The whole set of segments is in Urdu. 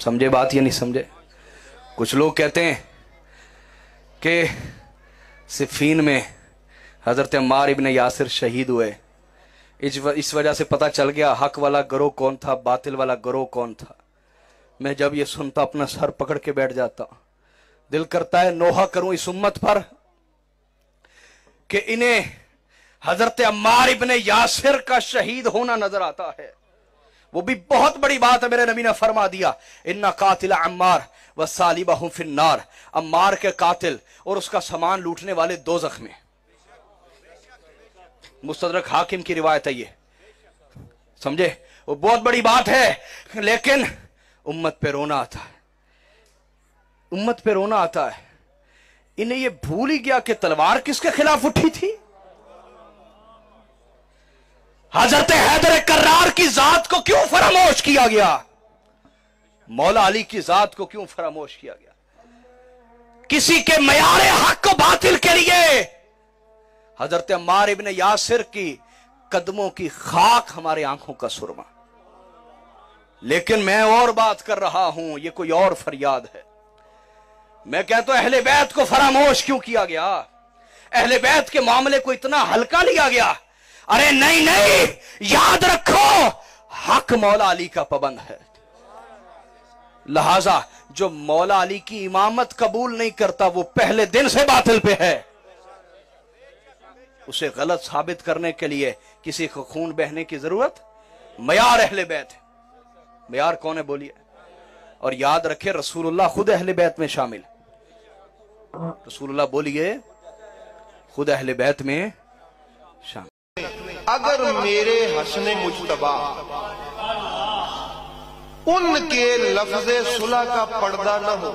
سمجھے بات یا نہیں سمجھے؟ کچھ لوگ کہتے ہیں کہ صفین میں حضرت عمار ابن یاسر شہید ہوئے، اس وجہ سے پتہ چل گیا حق والا گروہ کون تھا، باطل والا گروہ کون تھا۔ میں جب یہ سنتا اپنا سر پکڑ کے بیٹھ جاتا، دل کرتا ہے نوحہ کروں اس امت پر کہ انہیں حضرت عمار ابن یاسر کا شہید ہونا نظر آتا ہے۔ وہ بھی بہت بڑی بات ہے، میرے نبی نے فرما دیا ان قاتل عمار وصالبہ فی النار، عمار کے قاتل اور اس کا سامان لوٹنے والے دوزخ میں۔ مستدرک حاکم کی روایت ہے یہ، سمجھے؟ وہ بہت بڑی بات ہے، لیکن امت پہ رونا آتا ہے، امت پہ رونا آتا ہے۔ انہیں یہ بھول ہی گیا کہ تلوار کس کے خلاف اٹھی تھی؟ حضرت حیدر کرار کی ذات کو کیوں فراموش کیا گیا؟ مولا علی کی ذات کو کیوں فراموش کیا گیا؟ کسی کے معیار حق کو باطل کے لیے حضرت عمار ابن یاسر کی قدموں کی خاک ہمارے آنکھوں کا سرما۔ لیکن میں اور بات کر رہا ہوں، یہ کوئی اور فریاد ہے۔ میں کہتا ہوں اہل بیت کو فراموش کیوں کیا گیا؟ اہل بیت کے معاملے کو اتنا ہلکا لیا گیا؟ ارے نہیں نہیں، یاد رکھو حق مولا علی کا پابند ہے، لہذا جو مولا علی کی امامت قبول نہیں کرتا وہ پہلے دن سے باطل پہ ہے۔ اسے غلط ثابت کرنے کے لیے کسی کو خون بہنے کی ضرورت؟ معیار اہل بیت ہے۔ معیار کون ہے بولیے؟ اور یاد رکھے رسول اللہ خود اہل بیت میں شامل، رسول اللہ بولیے خود اہل بیت میں شامل۔ اگر میرے حسن مجتبی ان کے لفظ صلح کا پردہ نہ ہو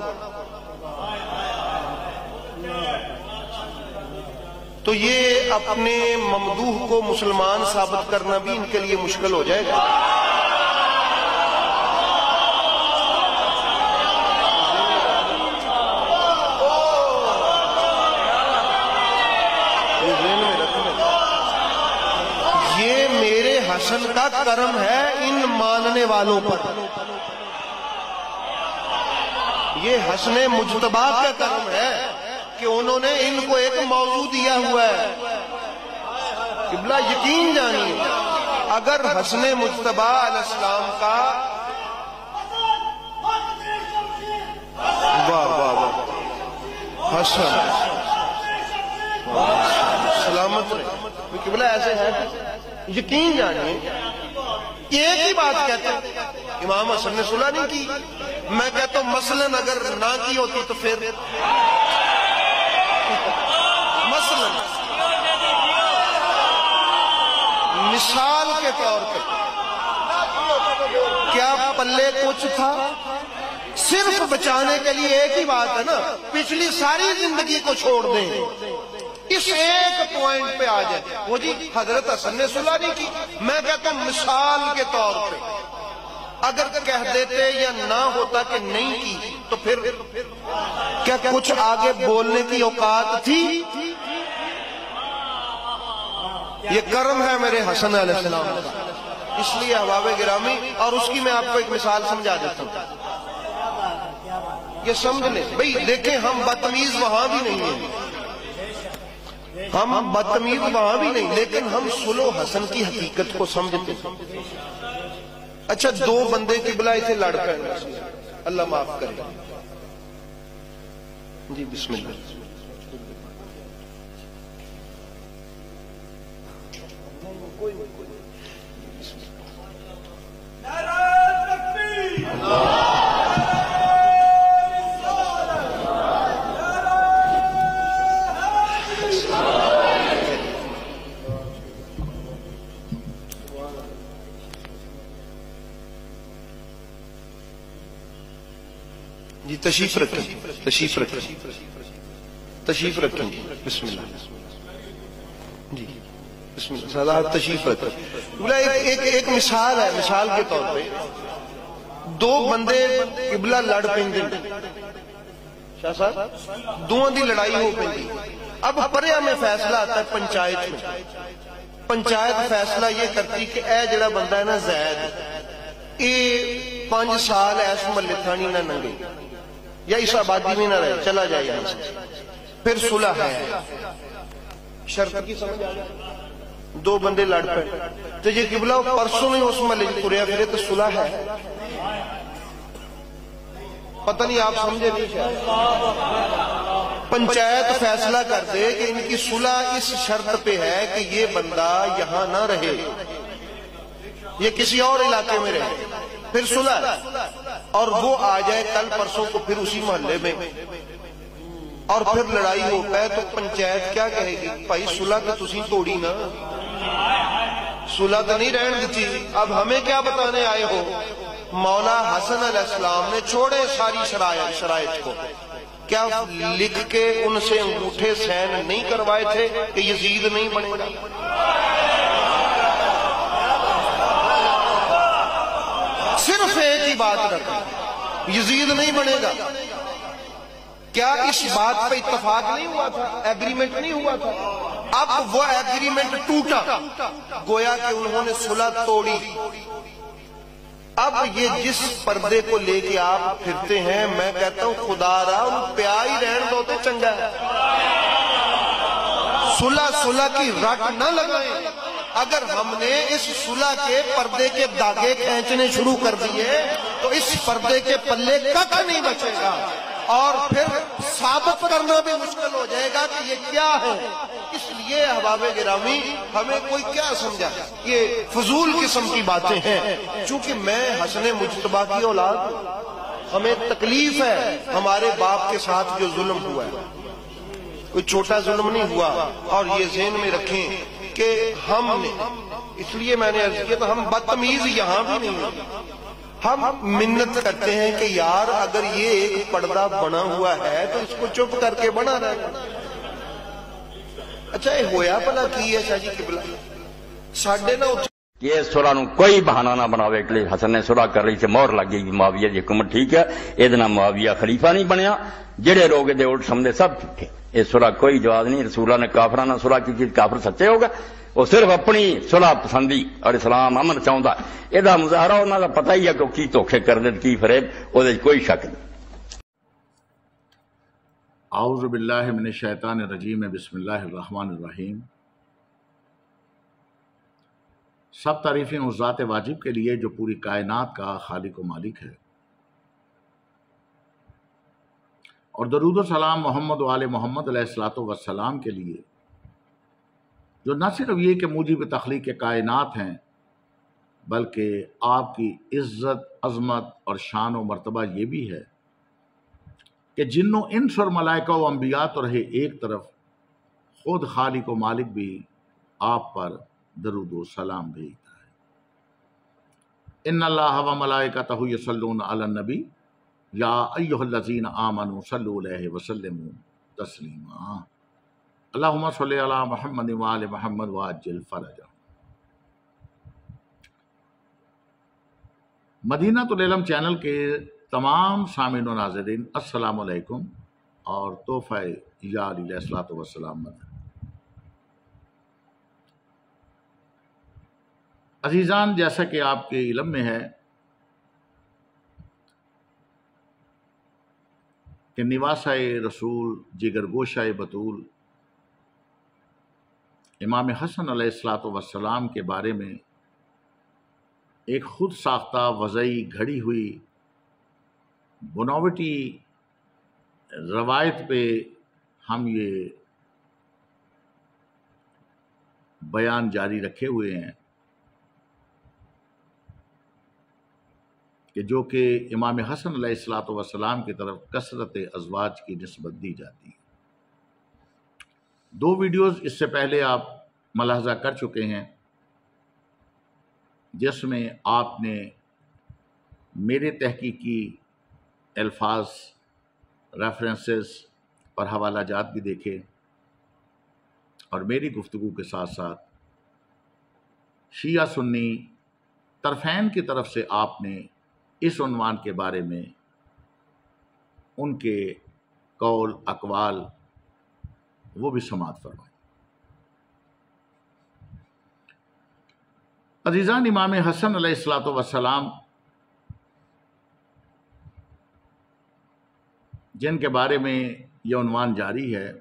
تو یہ اپنے ممدوح کو مسلمان ثابت کرنا بھی ان کے لیے مشکل ہو جائے گا۔ یہ میرے حسن کا کرم ہے ان ماننے والوں پر، یہ حسن مجتبی کا کرم ہے کہ انہوں نے ان کو ایک موضوع دیا ہوا ہے۔ قبلہ یقین جانیے، اگر حسن مجتبی علیہ السلام کا واہ واہ واہ حسن سلامت رہے، قبلہ ایسے ہے، یقین جانیے ایک ہی بات کہتے ہیں امام حسن نے صلح نہیں کی۔ میں کہتا ہوں مثلاً اگر نہ کی ہوتی تو پھر مثلاً مثال کے طور پہ کیا پلے کچھ تھا؟ صرف بچانے کے لیے ایک ہی بات ہے نا، پچھلی ساری زندگی کو چھوڑ دیں، اس ایک پوائنٹ پہ آ جائے وہ جی حضرت حسن نے صلح نہیں کی۔ میں کہتا ہوں مثال کے طور پہ اگر کہہ دیتے یا نہ ہوتا کہ نہیں کی تو پھر کیا کچھ آگے بولنے کی اوقات تھی؟ یہ کرم ہے میرے حسن علیہ السلام کا، اس لیے احباب گرامی، اور اس کی میں آپ کو ایک مثال سمجھا دیتا ہوں، یہ سمجھ لیں بھئی۔ دیکھیں ہم بدتمیز وہاں بھی نہیں ہیں، ہم بدتمیز وہاں بھی نہیں، لیکن ہم صلح و حسن کی حقیقت کو سمجھتے ہیں۔ اچھا دو بندے قبلہ اسے لڑ پڑے، اللہ معاف کرے جی، بسم اللہ۔ جی تشریف رکھیں، تشریف رکھیں، تشریف رکھیں، بسم اللہ جی، بسم اللہ سادات تشریف رکھیں۔ ایک مثال ہے، مثال کے طور پہ دو بندے قبلہ لڑ پیندے، شاہ صاحب دو دی لڑائی ہو پیندی، اب پریا میں فیصلہ آتا ہے پنچایت میں، پنچایت فیصلہ یہ کرتی کہ اے جڑا بندہ ہے نا زید، یہ 5 سال اس محلے تھانی نہ لنگے یا اس آبادی میں نہ رہے, چلا جائے یہاں سے, پھر صلح ہے. شرط کی سمجھ آ جائے, 2 بندے لڑ پے تو یہ قبلہ پرسوں میں اس محلے تریا پھرے تو صلح ہے. پتہ نہیں آپ سمجھے نہیں شاید. پنچایت فیصلہ کر دے کہ ان کی صلح اس شرط پہ ہے کہ یہ بندہ یہاں نہ رہے, یہ کسی اور علاقے میں رہے, پھر صلح ہے. اور وہ آ جائے کل پرسوں کو پھر اسی محلے میں, اور پھر لڑائی ہو پائے تو پنچایت کیا کہے گی؟ بھائی صلح تو تسی توڑی نا, صلح تو نہیں رہن دیتی, اب ہمیں کیا بتانے آئے ہو؟ مولا حسن علیہ السلام نے چھوڑے ساری شرائط کو, کیا لکھ کے ان سے انگوٹھے سین نہیں کروائے تھے کہ یزید نہیں بنے گا؟ صرف ایک ہی بات رکھیں, یزید نہیں بنے گا. کیا اس بات پہ اتفاق نہیں ہوا تھا, ایگریمنٹ نہیں ہوا تھا؟ اب وہ ایگریمنٹ ٹوٹا, گویا کہ انہوں نے صلح توڑی. اب یہ جس پردے کو لے کے آپ پھرتے ہیں, میں کہتا ہوں خدا را ان پیا ہی رہن دو تو چنگا ہے. صلح کی رٹ نہ لگائیں. اگر ہم نے اس صلح کے پردے کے داغے کھینچنے شروع کر دیے تو اس پردے کے پلے کچھ نہیں بچے گا, اور پھر ثابت کرنا بھی مشکل ہو جائے گا کہ یہ کیا ہے. اس لیے احباب گرامی ہمیں کوئی کیا سمجھا, یہ فضول قسم کی باتیں ہیں. چونکہ میں حسن مجتبیٰ کی اولاد, ہمیں تکلیف ہے ہمارے باپ کے ساتھ جو ظلم ہوا ہے, کوئی چھوٹا ظلم نہیں ہوا. اور یہ ذہن میں رکھیں کہ ہم نے, اس لیے میں نے عرض کیا تو ہم بدتمیز یہاں بھی نہیں ہیں. ہم منت کرتے ہیں کہ یار اگر یہ ایک پردہ بنا ہوا ہے تو اس کو چپ کر کے بنا رہے. اچھا یہ ہویا بھلا کی ہے شاہ جی قبلہ ساڈے نہ یہ صلح نو کوئی بہانہ نہ بناوے کہ حسن نے صلح کر رہی سے مہر لگ گئی معاویہ دی حکومت ٹھیک ہے, یہ معاویہ خلیفہ نہیں بنیا, جڑے لوگ دے الٹ سمجھے سب جھوٹے. یہ صلح کوئی جواز نہیں. رسول اللہ نے کافرانہ صلح کی چیز, کافر سچے ہوگا, وہ صرف اپنی صلح پسندی اور اسلام امن چاہتا. یہ مظاہرہ انہوں کا پتہ ہی ہے کہ کی دھوکھے کر دے کی فریب, وہ کوئی شک نہیں. اعوذ باللہ من الشیطان الرجیم, بسم اللہ الرحمن الرحیم. سب تعریفیں اس ذات واجب کے لیے جو پوری کائنات کا خالق و مالک ہے, اور درود و سلام محمد و آل محمد علیہ الصلوۃ والسلام کے لیے جو نہ صرف یہ کہ موجب تخلیق کائنات ہیں بلکہ آپ کی عزت, عظمت اور شان و مرتبہ یہ بھی ہے کہ جن و انس اور ملائکہ و انبیاء تو رہے ایک طرف, خود خالق و مالک بھی آپ پر درود و سلام بھیجتا ہے. ان اللہ و ملائکتہ یصلون علی النبی یا ایھا الذین آمنوا صلوا علیہ وسلموا تسلیما. اللہم صلی علی محمد وآل محمد وعجل فرجہ. مدینۃ العلم چینل کے تمام سامعین و ناظرین السلام علیکم, اور تحفہ یا علیہ الصلوۃ والسلام. عزیزان, جیسا کہ آپ کے علم میں ہے کہ نواسہ رسول, جگر گوشہ بطول امام حسن علیہ الصلوۃ والسلام کے بارے میں ایک خود ساختہ, وضعی, گھڑی ہوئی, بناوٹی روایت پہ ہم یہ بیان جاری رکھے ہوئے ہیں کہ جو کہ امام حسن علیہ الصلوۃ والسلام کی طرف کثرت ازواج کی نسبت دی جاتی ہے. 2 ویڈیوز اس سے پہلے آپ ملاحظہ کر چکے ہیں جس میں آپ نے میرے تحقیقی الفاظ, ریفرنسز اور حوالہ جات بھی دیکھے, اور میری گفتگو کے ساتھ ساتھ شیعہ سنی طرفین کی طرف سے آپ نے اس عنوان کے بارے میں ان کے قول, اقوال وہ بھی سماعت فرمائیں. عزیزان, امام حسن علیہ الصلوۃ والسلام جن کے بارے میں یہ عنوان جاری ہے،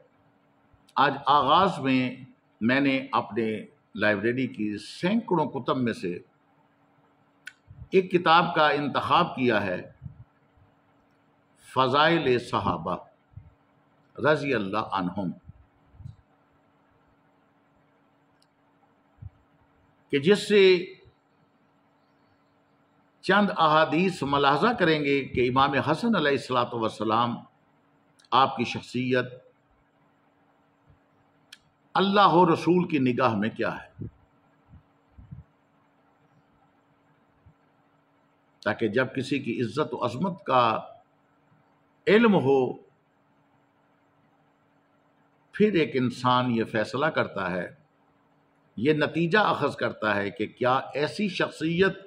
آج آغاز میں نے اپنے لائبریری کی سینکڑوں کتب میں سے ایک کتاب کا انتخاب کیا ہے، فضائل صحابہ رضی اللہ عنہم، کہ جس سے چند احادیث ملاحظہ کریں گے کہ امام حسن علیہ الصلاۃ والسلام آپ کی شخصیت اللہ و رسول کی نگاہ میں کیا ہے، تاکہ جب کسی کی عزت و عظمت کا علم ہو پھر ایک انسان یہ فیصلہ کرتا ہے، یہ نتیجہ اخذ کرتا ہے کہ کیا ایسی شخصیت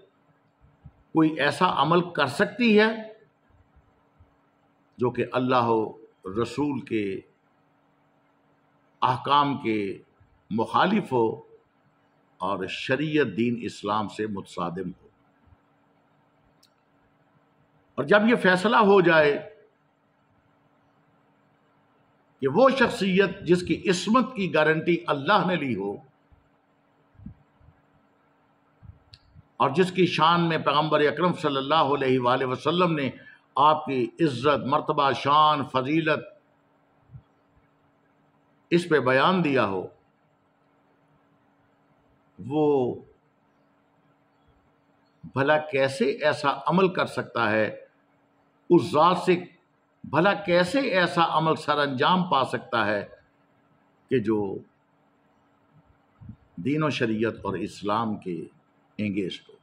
کوئی ایسا عمل کر سکتی ہے جو کہ اللہ و رسول کے احکام کے مخالف ہو اور شریعت دین اسلام سے متصادم ہو۔ اور جب یہ فیصلہ ہو جائے کہ وہ شخصیت جس کی عصمت کی گارنٹی اللہ نے لی ہو اور جس کی شان میں پیغمبر اکرم صلی اللہ علیہ وآلہ وسلم نے آپ کی عزت، مرتبہ، شان، فضیلت اس پہ بیان دیا ہو، وہ بھلا کیسے ایسا عمل کر سکتا ہے، اس ذات سے بھلا کیسے ایسا عمل سر انجام پا سکتا ہے کہ جو دین و شریعت اور اسلام کے انگیسٹ ہو۔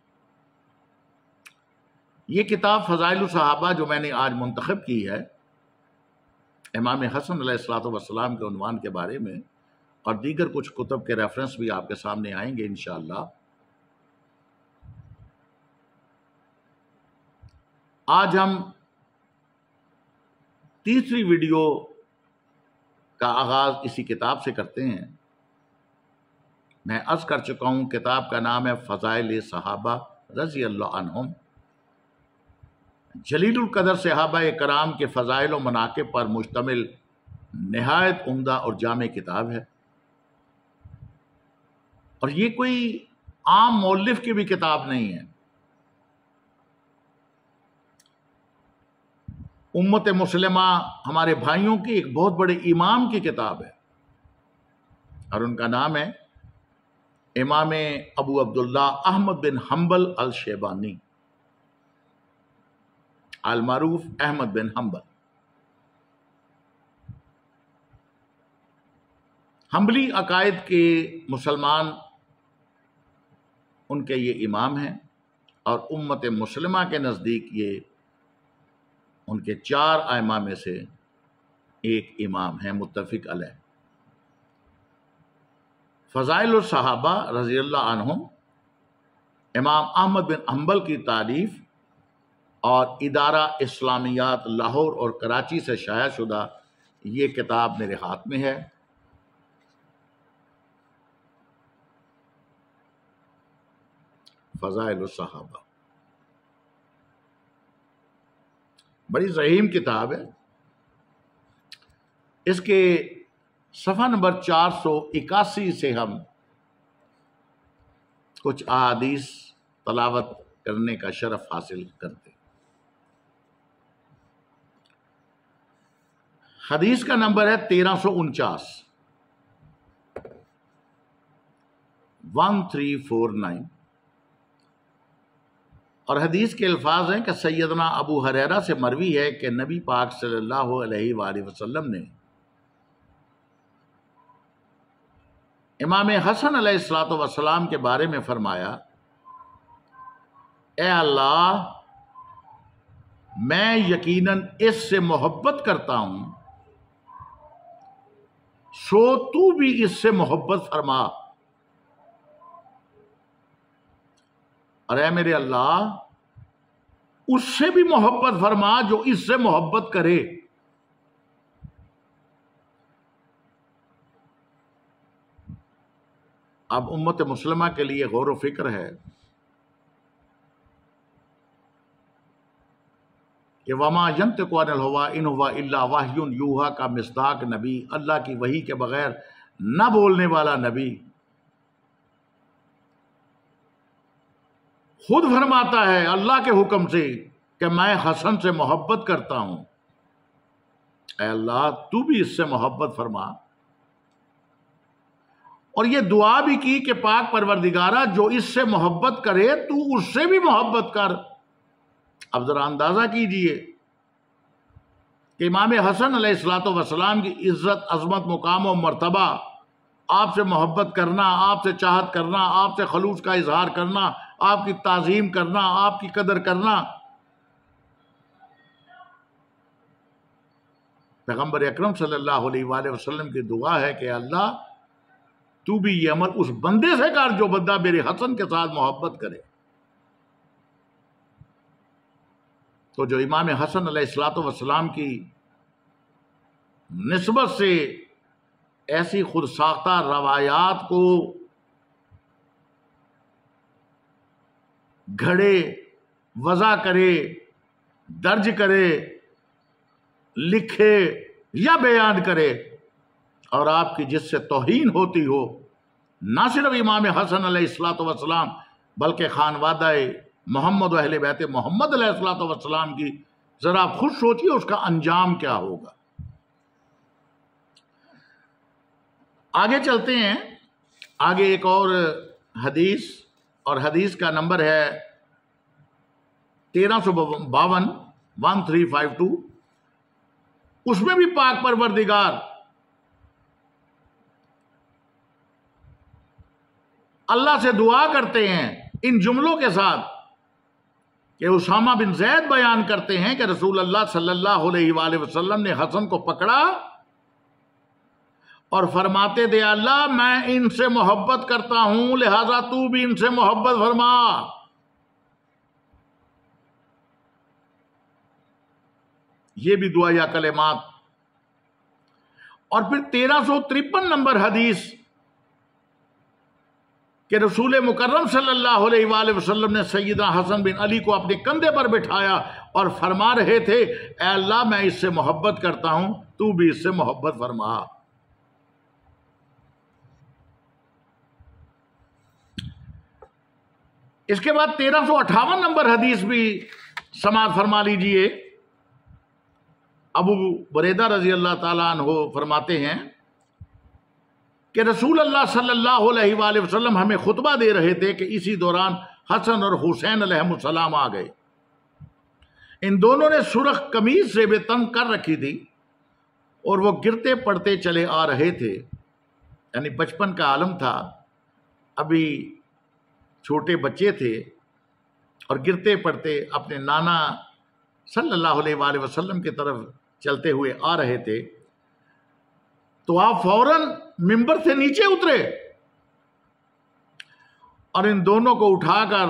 یہ کتاب فضائل الصحابہ جو میں نے آج منتخب کی ہے، امام حسن علیہ الصلوۃ والسلام کے عنوان کے بارے میں، اور دیگر کچھ کتب کے ریفرنس بھی آپ کے سامنے آئیں گے انشاءاللہ۔ آج ہم تیسری ویڈیو کا آغاز اسی کتاب سے کرتے ہیں۔ میں عرض کر چکا ہوں کتاب کا نام ہے فضائل صحابہ رضی اللہ عنہم۔ جلیل القدر صحابہ کرام کے فضائل و مناقب پر مشتمل نہایت عمدہ اور جامع کتاب ہے، اور یہ کوئی عام مؤلف کی بھی کتاب نہیں ہے۔ امت مسلمہ ہمارے بھائیوں کی ایک بہت بڑے امام کی کتاب ہے، اور ان کا نام ہے امام ابو عبداللہ احمد بن حنبل الشیبانی، المعروف احمد بن حنبل۔ حنبلی عقائد کے مسلمان ان کے یہ امام ہیں، اور امت مسلمہ کے نزدیک یہ ان کے 4 ائمہ میں سے ایک امام ہیں متفق علیہ۔ فضائل الصحابہ رضی اللہ عنہم امام احمد بن حنبل کی تالیف اور ادارہ اسلامیات لاہور اور کراچی سے شائع شدہ یہ کتاب میرے ہاتھ میں ہے۔ فضائل الصحابہ بڑی ضخیم کتاب ہے۔ اس کے صفحہ نمبر 481 سے ہم کچھ احادیث تلاوت کرنے کا شرف حاصل کرتے۔ حدیث کا نمبر ہے 1349، 1349، اور حدیث کے الفاظ ہیں کہ سیدنا ابو ہریرہ سے مروی ہے کہ نبی پاک صلی اللہ علیہ وآلہ وسلم نے امام حسن علیہ الصلوۃ والسلام کے بارے میں فرمایا، اے اللہ، میں یقیناً اس سے محبت کرتا ہوں، سو تو بھی اس سے محبت فرما، اور اے میرے اللہ، اس سے بھی محبت فرما جو اس سے محبت کرے۔ اب امت مسلمہ کے لیے غور و فکر ہے کہ وما ینطق عن الہوا ان ہوا الا وحی یوحا کا مصداق نبی، اللہ کی وحی کے بغیر نہ بولنے والا نبی، خود فرماتا ہے اللہ کے حکم سے کہ میں حسن سے محبت کرتا ہوں، اے اللہ تو بھی اس سے محبت فرما۔ اور یہ دعا بھی کی کہ پاک پروردگارہ جو اس سے محبت کرے تو اس سے بھی محبت کر۔ اب ذرا اندازہ کیجئے کہ امام حسن علیہ السلام کی عزت، عظمت، مقام و مرتبہ، آپ سے محبت کرنا، آپ سے چاہت کرنا، آپ سے خلوص کا اظہار کرنا، آپ کی تعظیم کرنا، آپ کی قدر کرنا۔ پیغمبر اکرم صلی اللہ علیہ وآلہ وسلم کی دعا ہے کہ اللہ تو بھی یہ عمل اس بندے سے کر جو بندہ میرے حسن کے ساتھ محبت کرے۔ تو جو امام حسن علیہ السلام کی نسبت سے ایسی خود ساختہ روایات کو گھڑے، وضع کرے، درج کرے، لکھے یا بیان کرے، اور آپ کی جس سے توہین ہوتی ہو، نہ صرف امام حسن علیہ السلام بلکہ خانوادہ محمد و اہل بیت محمد علیہ السلام کی، ذرا خوش سوچیے اس کا انجام کیا ہوگا۔ آگے چلتے ہیں، آگے ایک اور حدیث، اور حدیث کا نمبر ہے 1352 1352۔ اس میں بھی پاک پروردگار اللہ سے دعا کرتے ہیں ان جملوں کے ساتھ کہ اسامہ بن زید بیان کرتے ہیں کہ رسول اللہ صلی اللہ علیہ وآلہ وسلم نے حسن کو پکڑا اور فرماتے تھے اللہ میں ان سے محبت کرتا ہوں لہذا تو بھی ان سے محبت فرما۔ یہ بھی دعا یا کلمات۔ اور پھر 1353 نمبر حدیث کہ رسول مکرم صلی اللہ علیہ وآلہ وسلم نے سیدنا حسن بن علی کو اپنے کندھے پر بٹھایا اور فرما رہے تھے اے اللہ میں اس سے محبت کرتا ہوں تو بھی اس سے محبت فرما۔ اس کے بعد 1358 نمبر حدیث بھی سماعت فرما لیجئے۔ ابو بریدہ رضی اللہ تعالیٰ عنہ فرماتے ہیں کہ رسول اللہ صلی اللہ علیہ وآلہ وسلم ہمیں خطبہ دے رہے تھے کہ اسی دوران حسن اور حسین علیہ السلام آ گئے۔ ان دونوں نے سرخ قمیض سے تنگ کر رکھی تھی اور وہ گرتے پڑتے چلے آ رہے تھے، یعنی بچپن کا عالم تھا، ابھی چھوٹے بچے تھے اور گرتے پڑتے اپنے نانا صلی اللہ علیہ وآلہ وسلم کی طرف چلتے ہوئے آ رہے تھے۔ تو آپ فوراً ممبر سے نیچے اترے اور ان دونوں کو اٹھا کر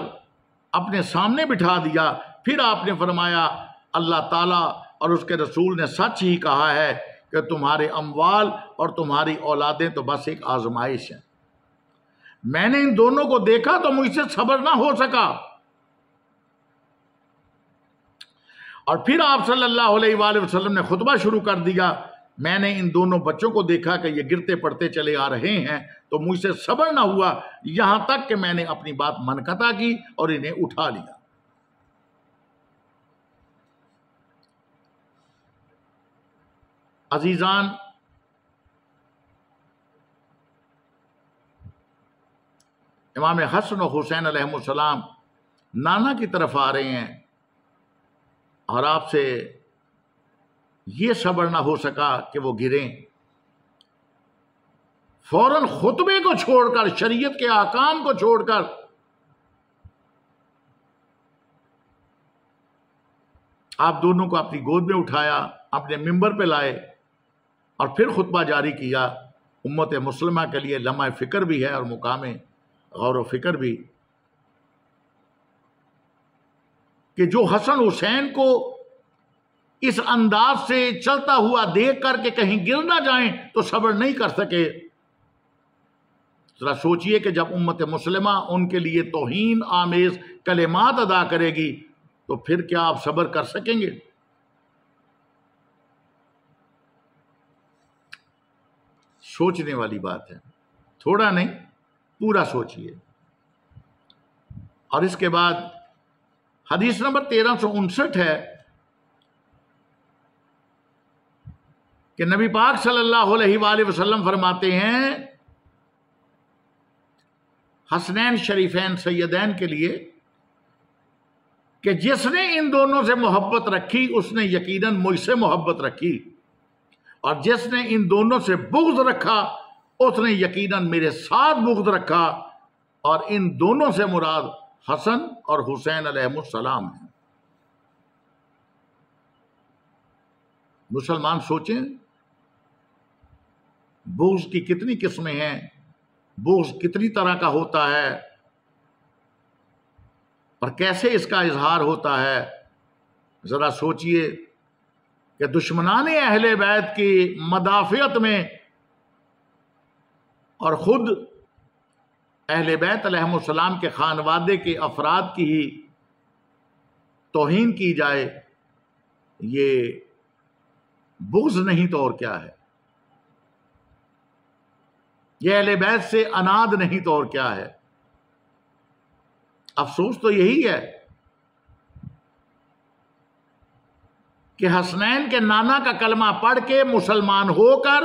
اپنے سامنے بٹھا دیا۔ پھر آپ نے فرمایا اللہ تعالیٰ اور اس کے رسول نے سچ ہی کہا ہے کہ تمہارے اموال اور تمہاری اولادیں تو بس ایک آزمائش ہیں۔ میں نے ان دونوں کو دیکھا تو مجھ سے صبر نہ ہو سکا۔ اور پھر آپ صلی اللہ علیہ وآلہ وسلم نے خطبہ شروع کر دیا میں نے ان دونوں بچوں کو دیکھا کہ یہ گرتے پڑتے چلے آ رہے ہیں تو مجھ سے صبر نہ ہوا یہاں تک کہ میں نے اپنی بات منقطع کی اور انہیں اٹھا لیا۔ عزیزان، امام حسن و حسین علیہ السلام نانا کی طرف آ رہے ہیں اور آپ سے یہ صبر نہ ہو سکا کہ وہ گریں۔ فوراً خطبے کو چھوڑ کر، شریعت کے احکام کو چھوڑ کر آپ دونوں کو اپنی گود میں اٹھایا، اپنے ممبر پہ لائے اور پھر خطبہ جاری کیا۔ امت مسلمہ کے لیے لمحہ فکر بھی ہے اور مقام غور و فکر بھی کہ جو حسن حسین کو اس انداز سے چلتا ہوا دیکھ کر کے کہیں گر نہ جائیں تو صبر نہیں کر سکے۔ ذرا سوچئے کہ جب امت مسلمہ ان کے لیے توہین آمیز کلمات ادا کرے گی تو پھر کیا آپ صبر کر سکیں گے؟ سوچنے والی بات ہے، تھوڑا نہیں پورا سوچئے۔ اور اس کے بعد حدیث نمبر 1359 ہے کہ نبی پاک صلی اللہ علیہ وآلہ وسلم فرماتے ہیں حسنین شریفین سیدین کے لیے کہ جس نے ان دونوں سے محبت رکھی اس نے یقیناً مجھ سے محبت رکھی، اور جس نے ان دونوں سے بغض رکھا اس نے یقیناً میرے ساتھ بغض رکھا، اور ان دونوں سے مراد حسن اور حسین علیہ السلام ہیں۔ مسلمان سوچیں بغض کی کتنی قسمیں ہیں، بغض کتنی طرح کا ہوتا ہے، اور کیسے اس کا اظہار ہوتا ہے۔ ذرا سوچئے کہ دشمنان اہل بیت کی مدافعت میں اور خود اہل بیت علیہ السلام کے خانوادے کے افراد کی ہی توہین کی جائے، یہ بغض نہیں تو اور کیا ہے؟ یہ اہل بیت سے عناد نہیں تو اور کیا ہے؟ افسوس تو یہی ہے کہ حسنین کے نانا کا کلمہ پڑھ کے مسلمان ہو کر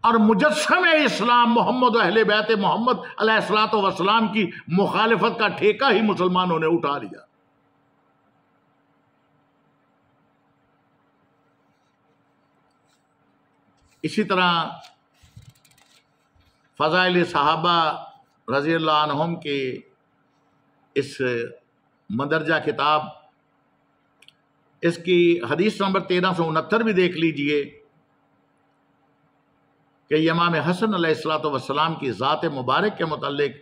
اور مجسم اسلام محمد و اہل بیت محمد علیہ السلام کی مخالفت کا ٹھیکہ ہی مسلمانوں نے اٹھا لیا۔ اسی طرح فضائل صحابہ رضی اللہ عنہم کے اس مندرجہ کتاب، اس کی حدیث نمبر 1369 بھی دیکھ لیجئے کہ امام حسن علیہ السلام کی ذات مبارک کے متعلق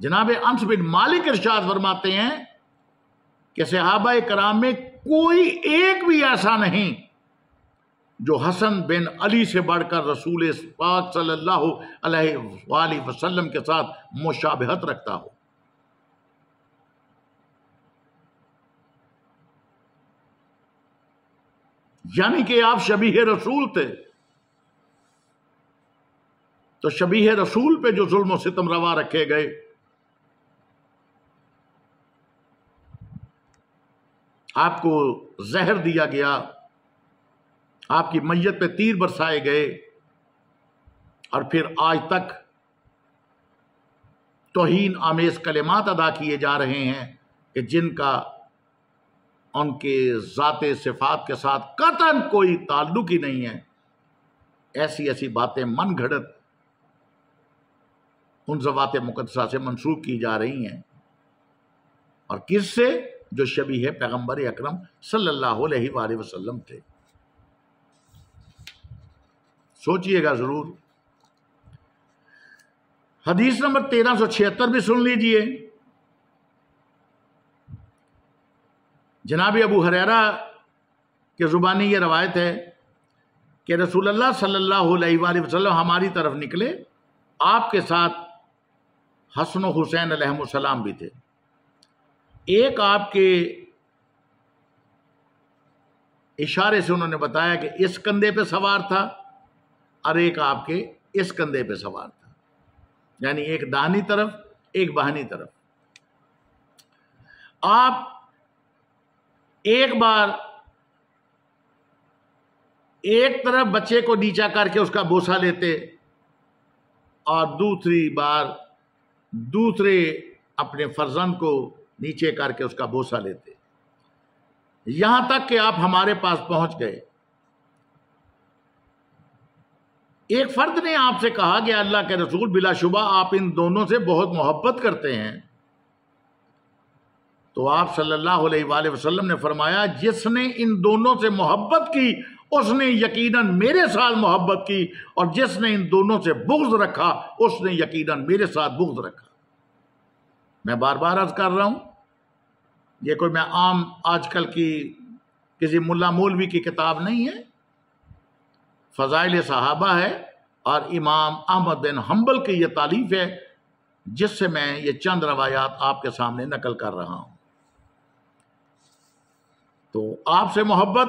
جناب انس بن مالک ارشاد فرماتے ہیں کہ صحابہ کرام میں کوئی ایک بھی ایسا نہیں جو حسن بن علی سے بڑھ کر رسول پاک صلی اللہ علیہ وآلہ وسلم کے ساتھ مشابہت رکھتا ہو۔ یعنی کہ آپ شبیہ رسول تھے، تو شبیہ رسول پہ جو ظلم و ستم روا رکھے گئے، آپ کو زہر دیا گیا، آپ کی میت پہ تیر برسائے گئے، اور پھر آج تک توہین آمیز کلمات ادا کیے جا رہے ہیں کہ جن کا ان کے ذات صفات کے ساتھ قطعاً کوئی تعلق ہی نہیں ہے۔ ایسی ایسی باتیں من گھڑت ان ذوات مقدسہ سے منسوب کی جا رہی ہیں، اور کس سے؟ جو شبیہ پیغمبر اکرم صلی اللہ علیہ وآلہ وسلم تھے۔ سوچئے گا ضرور۔ حدیث نمبر 1376 بھی سن لیجئے۔ جناب ابو ہریرہ کے زبانی یہ روایت ہے کہ رسول اللہ صلی اللہ علیہ وآلہ وسلم ہماری طرف نکلے، آپ کے ساتھ حسن و حسین علیہ السلام بھی تھے۔ ایک آپ کے اشارے سے انہوں نے بتایا کہ اس کندھے پہ سوار تھا، اور ایک آپ کے اس کندھے پہ سوار تھا، یعنی ایک داہنی طرف ایک بائیں طرف۔ آپ ایک بار ایک طرف بچے کو نیچا کر کے اس کا بوسہ لیتے، اور دوسری بار دوسرے اپنے فرزند کو نیچے کر کے اس کا بوسہ لیتے، یہاں تک کہ آپ ہمارے پاس پہنچ گئے۔ ایک فرد نے آپ سے کہا کہ اللہ کے رسول، بلا شبہ آپ ان دونوں سے بہت محبت کرتے ہیں۔ تو آپ صلی اللہ علیہ وآلہ وسلم نے فرمایا، جس نے ان دونوں سے محبت کی اس نے یقیناً میرے ساتھ محبت کی، اور جس نے ان دونوں سے بغض رکھا اس نے یقیناً میرے ساتھ بغض رکھا۔ میں بار بار عرض کر رہا ہوں، یہ کوئی میں عام آج کل کی کسی ملا مولوی کی کتاب نہیں ہے، فضائل صحابہ ہے، اور امام احمد بن حنبل کی یہ تالیف ہے، جس سے میں یہ چند روایات آپ کے سامنے نقل کر رہا ہوں۔ تو آپ سے محبت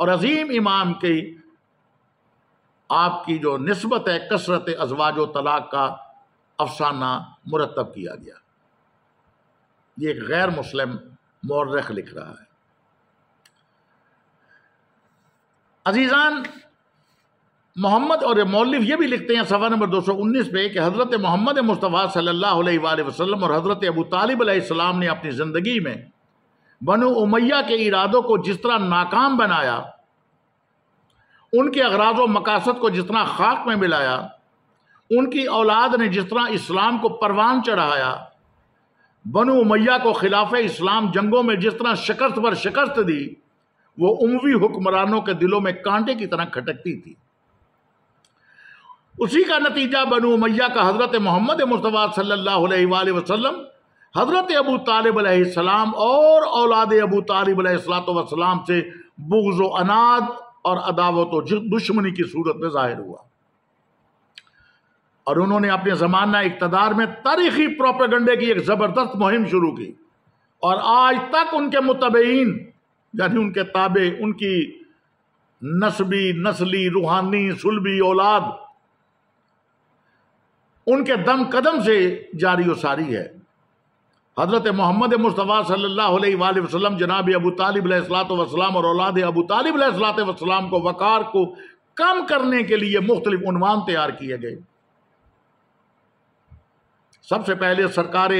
اور عظیم امام کی آپ کی جو نسبت ہے کثرت ازواج و طلاق کا افسانہ مرتب کیا گیا۔ یہ ایک غیر مسلم مورخ لکھ رہا ہے۔ عزیزان، محمد اور مولف یہ بھی لکھتے ہیں صفحہ نمبر 219 پہ کہ حضرت محمد مصطفیٰ صلی اللہ علیہ وآلہ وسلم اور حضرت ابو طالب علیہ السلام نے اپنی زندگی میں بنو امیہ کے ارادوں کو جس طرح ناکام بنایا، ان کے اغراض و مقاصد کو جس طرح خاک میں ملایا، ان کی اولاد نے جس طرح اسلام کو پروان چڑھایا، بنو امیہ کو خلاف اسلام جنگوں میں جس طرح شکست پر شکست دی، وہ اموی حکمرانوں کے دلوں میں کانٹے کی طرح کھٹکتی تھی۔ اسی کا نتیجہ بنو امیہ کا حضرت محمد مصطفیٰ صلی اللہ علیہ وآلہ وسلم، حضرت ابو طالب علیہ السلام اور اولاد ابو طالب علیہ السلام سے بغض و عناد اور عداوت و دشمنی کی صورت میں ظاہر ہوا، اور انہوں نے اپنے زمانہ اقتدار میں تاریخی پروپیگنڈے کی ایک زبردست مہم شروع کی، اور آج تک ان کے متبعین یعنی ان کے تابع، ان کی نسبی، نسلی، روحانی، صلبی اولاد ان کے دم قدم سے جاری و ساری ہے۔ حضرت محمد مصطفیٰ صلی اللہ علیہ وآلہ وسلم جناب ابو طالب علیہ السلام اور اولاد ابو طالب علیہ السلام کو وقار کو کم کرنے کے لیے مختلف عنوان تیار کیے گئے۔ سب سے پہلے سرکار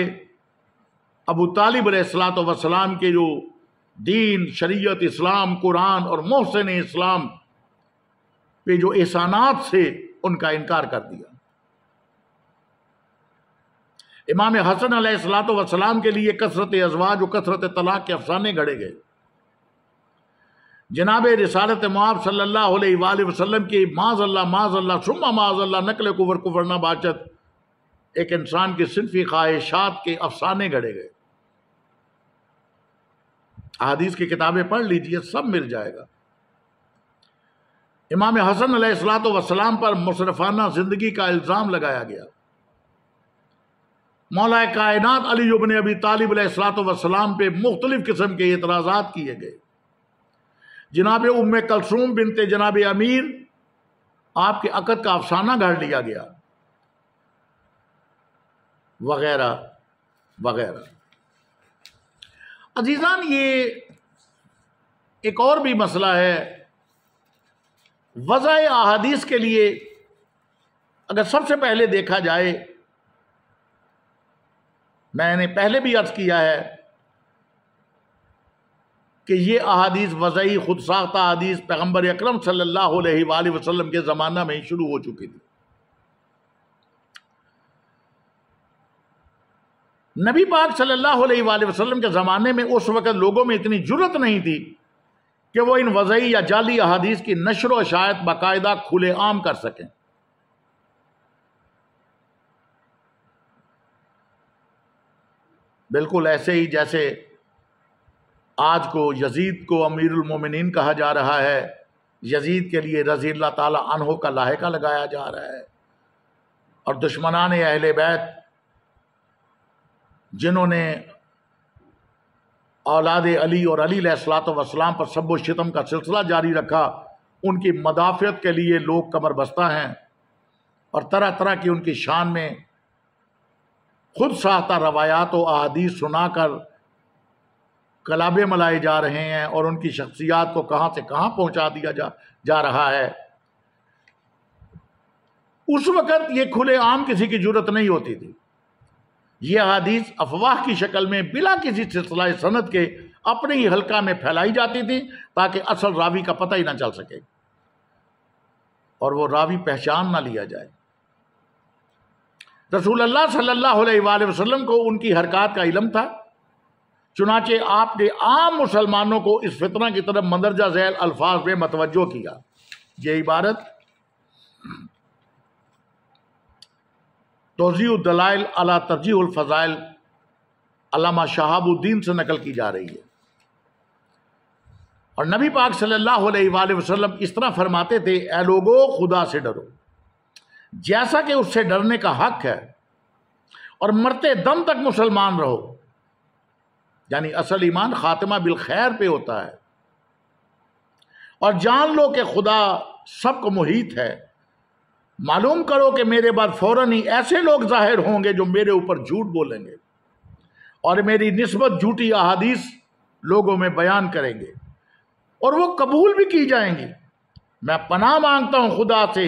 ابو طالب علیہ السلام کے جو دین، شریعت، اسلام، قرآن اور محسن اسلام پہ جو احسانات سے ان کا انکار کر دیا۔ امام حسن علیہ السلام کے لیے کثرت ازواج و کثرت طلاق کے افسانے گھڑے گئے۔ جناب رسالت معاب صلی اللہ علیہ وآلہ وسلم کی معاذ اللہ ثم معاذ اللہ نقل کفر کفر نباشت ایک انسان کی صنفی خواہشات کے افسانے گھڑے گئے۔ احادیث کی کتابیں پڑھ لیجئے، سب مل جائے گا۔ امام حسن علیہ السلام پر مسرفانہ زندگی کا الزام لگایا گیا۔ مولا کائنات علی ابن ابی طالب علیہ السلام پہ مختلف قسم کے اعتراضات کیے گئے۔ جناب ام کلثوم بنت جناب امیر، آپ کے عقد کا افسانہ گھڑ لیا گیا، وغیرہ وغیرہ۔ عزیزان، یہ ایک اور بھی مسئلہ ہے۔ وضع احادیث کے لیے اگر سب سے پہلے دیکھا جائے، میں نے پہلے بھی عرض کیا ہے کہ یہ احادیث وضعی خود ساختہ احادیث پیغمبر اکرم صلی اللہ علیہ وآلہ وسلم کے زمانہ میں ہی شروع ہو چکی تھی۔ نبی پاک صلی اللہ علیہ وآلہ وسلم کے زمانے میں اس وقت لوگوں میں اتنی جرت نہیں تھی کہ وہ ان وضعی یا جعلی احادیث کی نشر و اشاعت باقاعدہ کھلے عام کر سکیں۔ بالکل ایسے ہی جیسے آج کو یزید کو امیر المومنین کہا جا رہا ہے، یزید کے لیے رضی اللہ تعالی عنہ کا لاحقہ لگایا جا رہا ہے، اور دشمنان اہل بیت جنہوں نے اولاد علی اور علی علیہ السلام پر سب و شتم کا سلسلہ جاری رکھا، ان کی مدافعت کے لیے لوگ کمر بستہ ہیں، اور طرح طرح کی ان کی شان میں خود ساختہ روایات و احادیث سنا کر کلابے ملائے جا رہے ہیں، اور ان کی شخصیات کو کہاں سے کہاں پہنچا دیا جا رہا ہے۔ اس وقت یہ کھلے عام کسی کی جرت نہیں ہوتی تھی۔ یہ احادیث افواہ کی شکل میں بلا کسی سلسلہ سند کے اپنے ہی حلقہ میں پھیلائی جاتی تھی، تاکہ اصل راوی کا پتہ ہی نہ چل سکے اور وہ راوی پہچان نہ لیا جائے۔ رسول اللہ صلی اللہ علیہ وآلہ وسلم کو ان کی حرکات کا علم تھا، چنانچہ آپ نے عام مسلمانوں کو اس فتنہ کی طرف مندرجہ ذیل الفاظ میں متوجہ کیا۔ یہ عبارت توضیح الدلائل علی ترجیح الفضائل علامہ شہاب الدین سے نقل کی جا رہی ہے، اور نبی پاک صلی اللہ علیہ وآلہ وسلم اس طرح فرماتے تھے: اے لوگو، خدا سے ڈرو جیسا کہ اس سے ڈرنے کا حق ہے، اور مرتے دم تک مسلمان رہو۔ یعنی اصل ایمان خاتمہ بالخیر پہ ہوتا ہے، اور جان لو کہ خدا سب کو محیط ہے۔ معلوم کرو کہ میرے بعد فوراً ہی ایسے لوگ ظاہر ہوں گے جو میرے اوپر جھوٹ بولیں گے اور میری نسبت جھوٹی احادیث لوگوں میں بیان کریں گے، اور وہ قبول بھی کی جائیں گی۔ میں پناہ مانگتا ہوں خدا سے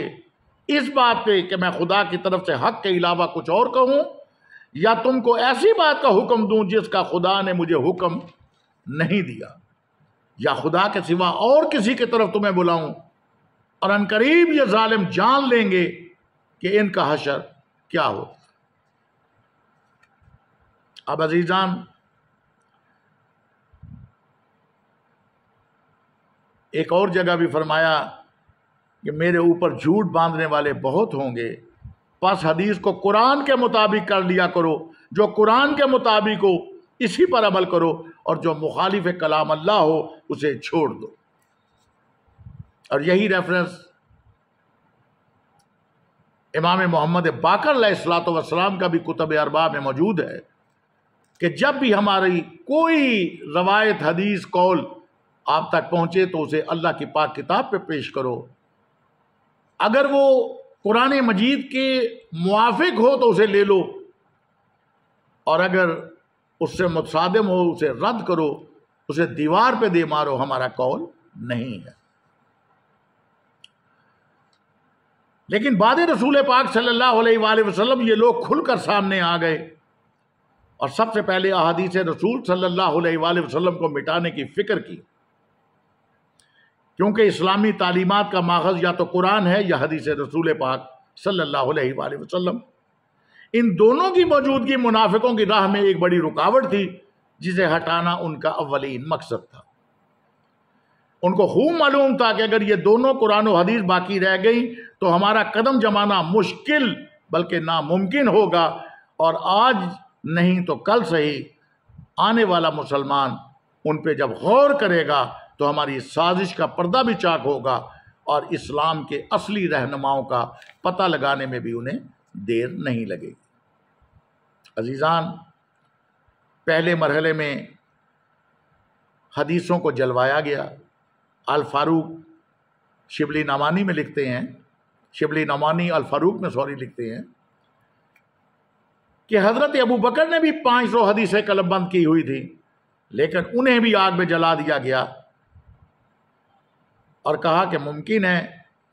اس بات پہ کہ میں خدا کی طرف سے حق کے علاوہ کچھ اور کہوں، یا تم کو ایسی بات کا حکم دوں جس کا خدا نے مجھے حکم نہیں دیا، یا خدا کے سوا اور کسی کی طرف تمہیں بلاؤں، اور عنقریب یہ ظالم جان لیں گے کہ ان کا حشر کیا ہو۔ اب عزیزان، ایک اور جگہ بھی فرمایا کہ میرے اوپر جھوٹ باندھنے والے بہت ہوں گے، پس حدیث کو قرآن کے مطابق کر لیا کرو، جو قرآن کے مطابق ہو اسی پر عمل کرو، اور جو مخالف کلام اللہ ہو اسے چھوڑ دو۔ اور یہی ریفرنس امام محمد باقر علیہ السلام کا بھی کتب اربع میں موجود ہے کہ جب بھی ہماری کوئی روایت، حدیث، قول آپ تک پہنچے تو اسے اللہ کی پاک کتاب پہ پیش کرو، اگر وہ قرآن مجید کے موافق ہو تو اسے لے لو، اور اگر اس سے متصادم ہو اسے رد کرو، اسے دیوار پہ دے مارو، ہمارا قول نہیں ہے۔ لیکن بعد رسول پاک صلی اللہ علیہ وآلہ وسلم یہ لوگ کھل کر سامنے آ گئے، اور سب سے پہلے احادیث رسول صلی اللہ علیہ وآلہ وسلم کو مٹانے کی فکر کی، کیونکہ اسلامی تعلیمات کا ماخذ یا تو قرآن ہے یا حدیث رسول پاک صلی اللہ علیہ وآلہ وسلم۔ ان دونوں کی موجودگی منافقوں کی راہ میں ایک بڑی رکاوٹ تھی، جسے ہٹانا ان کا اولین مقصد تھا۔ ان کو خوب معلوم تھا کہ اگر یہ دونوں قرآن و حدیث باقی رہ گئیں تو ہمارا قدم جمانا مشکل بلکہ ناممکن ہوگا، اور آج نہیں تو کل سے ہی آنے والا مسلمان ان پہ جب غور کرے گا تو ہماری سازش کا پردہ بھی چاک ہوگا، اور اسلام کے اصلی رہنماؤں کا پتہ لگانے میں بھی انہیں دیر نہیں لگے گی۔ عزیزان، پہلے مرحلے میں حدیثوں کو جلوایا گیا۔ الفاروق شبلی نعمانی میں لکھتے ہیں، شبلی نعمانی الفاروق میں لکھتے ہیں کہ حضرت ابو بکر نے بھی 500 حدیثیں قلم بند کی ہوئی تھی، لیکن انہیں بھی آگ میں جلا دیا گیا، اور کہا کہ ممکن ہے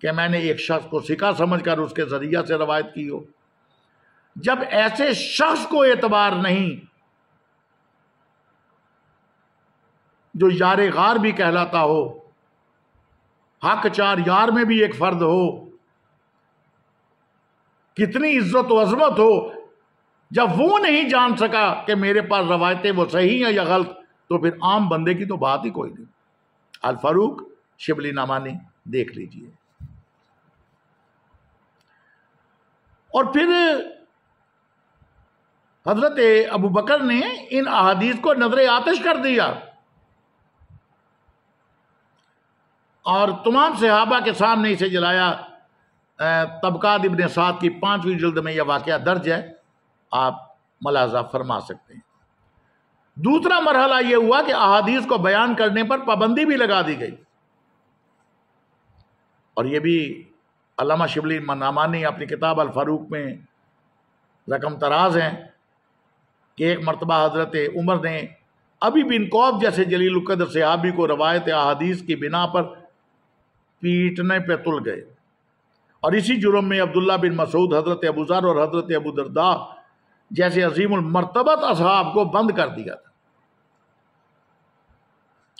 کہ میں نے ایک شخص کو سکہ سمجھ کر اس کے ذریعہ سے روایت کی ہو۔ جب ایسے شخص کو اعتبار نہیں جو یار غار بھی کہلاتا ہو، حق چار یار میں بھی ایک فرد ہو، کتنی عزت و عظمت ہو، جب وہ نہیں جان سکا کہ میرے پاس روایتیں وہ صحیح ہیں یا غلط، تو پھر عام بندے کی تو بات ہی کوئی نہیں۔ الفاروق شبلی نعمانی دیکھ لیجئے۔ اور پھر حضرت ابو بکر نے ان احادیث کو نظر آتش کر دیا، اور تمام صحابہ کے سامنے اسے جلایا۔ طبقات ابن سعد کی 5ویں جلد میں یہ واقعہ درج ہے، آپ ملاحظہ فرما سکتے ہیں۔ دوسرا مرحلہ یہ ہوا کہ احادیث کو بیان کرنے پر پابندی بھی لگا دی گئی، اور یہ بھی علامہ شبلی نعمانی اپنی کتاب الفاروق میں رقم تراز ہیں کہ ایک مرتبہ حضرت عمر نے ابی بن قوف جیسے جلیل القدر صحابی کو روایت احادیث کی بنا پر پیٹنے پہ تل گئے، اور اسی جرم میں عبداللہ بن مسعود، حضرت ابو ذر اور حضرت ابو درداء جیسے عظیم المرتبت اصحاب کو بند کر دیا تھا،